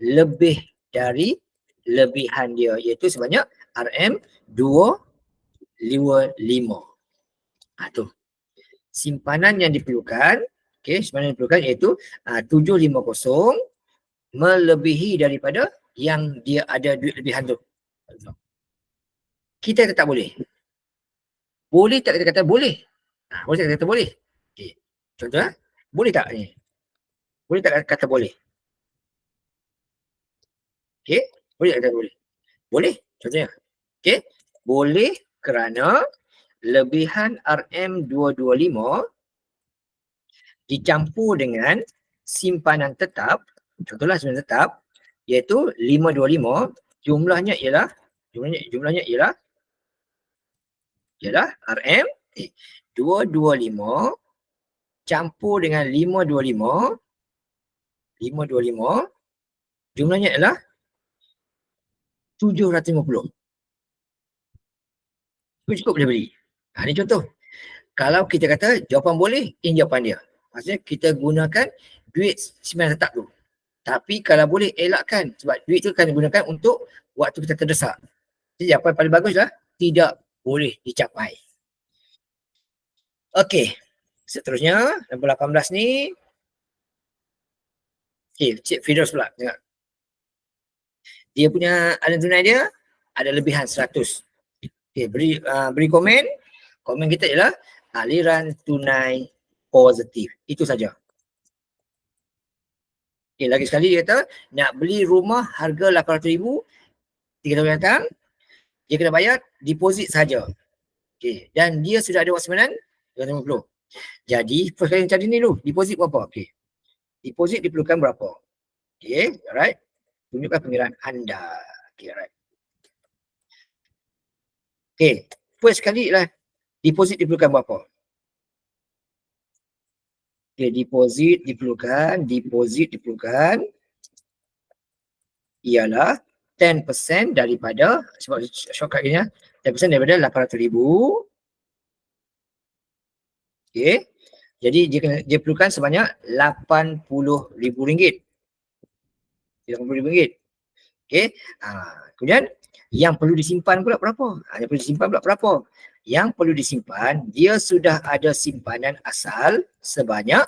lebih dari lebihan dia, iaitu sebanyak RM255. Tu simpanan yang diperlukan, simpanan yang diperlukan iaitu 750 melebihi daripada yang dia ada duit lebihan tu. Kita kata tak boleh. Boleh tak kita kata boleh? Boleh tak kita kata boleh? Okay. Contoh boleh tak ni? Boleh tak kata boleh? Okey, boleh tak kata boleh? Boleh, contohnya. Okey, boleh kerana lebihan RM225 dicampur dengan simpanan tetap, contohlah simpanan tetap, iaitu 525, jumlahnya ialah RM225 campur dengan 525, jumlahnya ialah 750. Cukup boleh beli. Ini contoh. Kalau kita kata jawapan boleh, ini jawapan dia. Maksudnya kita gunakan duit simpanan tetap tu. Tapi kalau boleh elakkan, sebab duit tu akan digunakan untuk waktu kita terdesak. Jadi jawapan paling bagus lah, tidak boleh dicapai. Okey, seterusnya nombor 18 ni. Okey, Cik Firdaus pula. Tengok. Dia punya aliran tunai dia ada lebihan 100. Okey, beri komen. Komen kita ialah aliran tunai positif. Itu saja. Okey, lagi sekali dia kata nak beli rumah harga 800,000 3 tahun datang, dia kena bayar deposit saja. Okey, dan dia sudah ada wang simpanan 250. Jadi, first kali cari ni dulu, deposit berapa? Okey. Deposit diperlukan berapa? Okey, alright. Tunjukkan pengiraan anda. Okey, alright. Okey, first kali lah deposit diperlukan berapa? Okey, deposit diperlukan ialah 10% daripada, sebab shortcut ni 10% daripada 800,000. Okey. Jadi dia perlukan sebanyak RM80,000. RM80,000. Okey. Kemudian yang perlu disimpan pula berapa? Yang perlu disimpan, dia sudah ada simpanan asal sebanyak,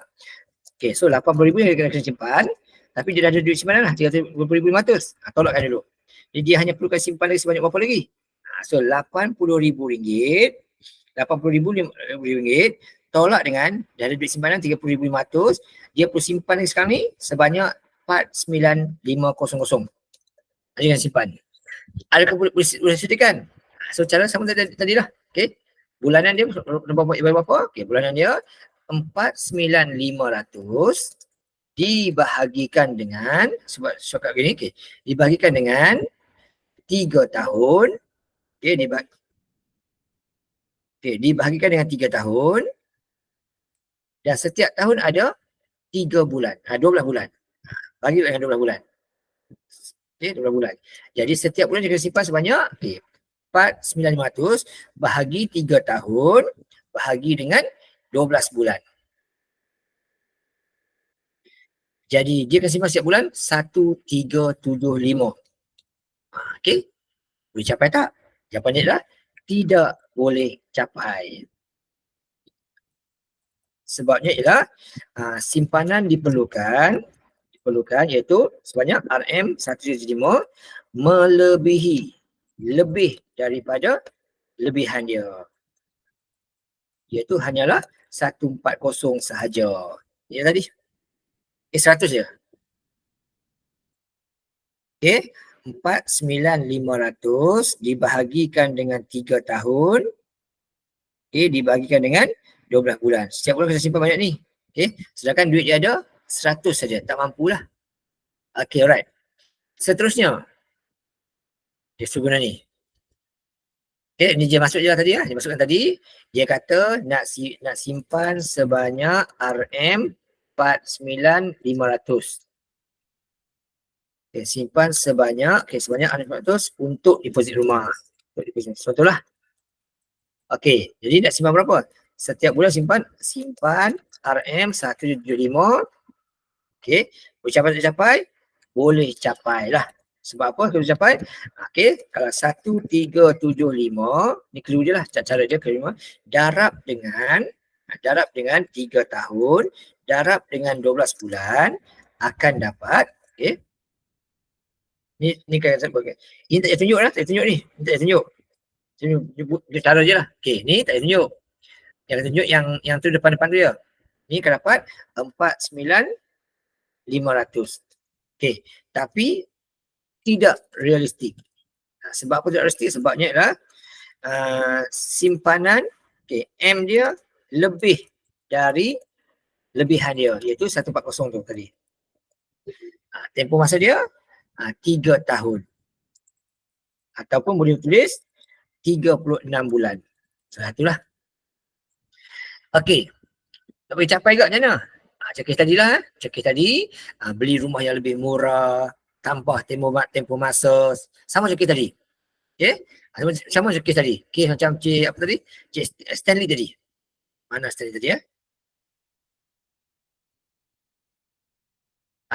okey, so 80,000 yang dia kena simpan, tapi dia dah ada duit simpanan lah, 320,500. Tolakkan dulu. Jadi dia hanya perlukan simpan lagi sebanyak berapa lagi? So RM80,000, RM80,000 tolak dengan dia ada duit simpanan 30,500, dia perlu simpan lagi sekarang ni sebanyak 49,500. Dia akan simpan. Adakah boleh sediakan? So cara sama tadi lah. Okey. Bulanan dia berapa? Okey, bulanan dia 49,500 dibahagikan dengan, sebab shortcut gini, okey, dibahagikan dengan 3 tahun. Okey, Okey, dibahagikan dengan 3 tahun dan setiap tahun ada 3 bulan. 12 bulan. Bagi dengan 12 bulan. Okey, 12 bulan. Jadi setiap bulan dia kena simpan sebanyak 4,9,500 bahagi 3 tahun bahagi dengan 12 bulan. Jadi dia kena simpan setiap bulan 1,375. Okey. Boleh capai tak? Jawapannya adalah tidak boleh capai. Sebabnya ialah simpanan diperlukan iaitu sebanyak RM105 melebihi lebih daripada lebihan dia, iaitu hanyalah 140 sahaja. Ini tadi 100 je. Okey, 4,9,500 dibahagikan dengan 3 tahun, dibahagikan dengan 12 bulan. Setiap bulan kita simpan banyak ni. Sedangkan duit dia ada 100 saja, tak mampulah. Okey, alright. Seterusnya, dia suruh guna ni. Ni dia masuk je lah tadi. Dia masukkan tadi. Dia kata nak simpan sebanyak RM4,9,500. Simpan sebanyak RM4,9,500 untuk deposit rumah. Contoh lah. Okey, jadi nak simpan berapa? Setiap bulan simpan RM175. Okey, boleh capai tak capai? Boleh capai lah. Sebab apa kalau capai? Okey, kalau 1,375, ni clue je lah, cara dia kelima, darab dengan 3 tahun, darab dengan 12 bulan, akan dapat, ni kan sebut. Ini tak payah tunjuk lah, tak payah tunjuk ni. Ni tak payah tunjuk. Dia cara je lah. Okey, ni tak payah tunjuk. Yang tunjuk yang tu depan-depan tu je. Ni akan dapat 4,9,500. Okey, tapi tidak realistik. Sebab apa tidak realistik? Sebabnya adalah simpanan M dia lebih dari lebihan dia, iaitu 140 tu tadi. Tempoh masa dia 3 tahun. Ataupun boleh tulis 36 bulan. Itulah. Okey. Tak boleh capai ke macam mana? Macam kes tadi lah. Macam kes tadi, beli rumah yang lebih murah, tambah tempoh masa. Sama macam kes tadi. Sama macam kes tadi. Kes macam Cik apa tadi? Cik Stanley tadi. Mana Stanley tadi ya?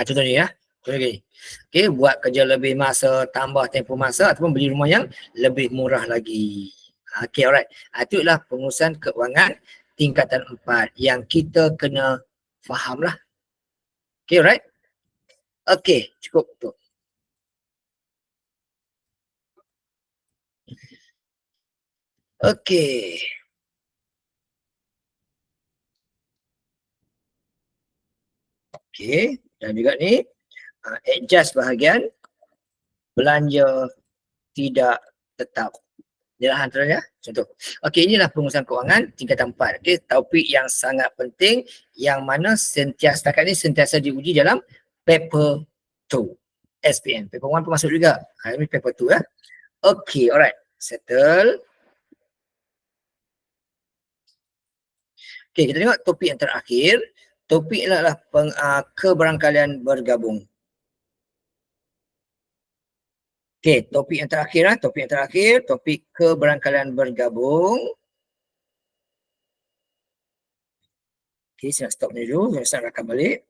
Contoh ni ya. Okey, buat kerja lebih masa, tambah tempoh masa ataupun beli rumah yang lebih murah lagi. Okey, alright. Itulah pengurusan keuangan tingkatan 4 yang kita kena faham lah. Okey, alright. Okey, cukup tu. Okey. Okey, dan juga ni adjust bahagian belanja tidak tetap. Inilah antaranya contoh. Okey, inilah pengurusan keuangan tingkatan 4. Okey, topik yang sangat penting yang mana setakat ni sentiasa diuji dalam paper 2 SPM. Paper 1 pun masuk juga. Ini paper 2 ya. Okey, alright. Settle. Okey, kita tengok topik yang terakhir. Topik adalah keberangkalian bergabung. Okey, topik yang terakhir topik keberangkalian bergabung. Okey, saya stop ni dulu, saya rakam balik.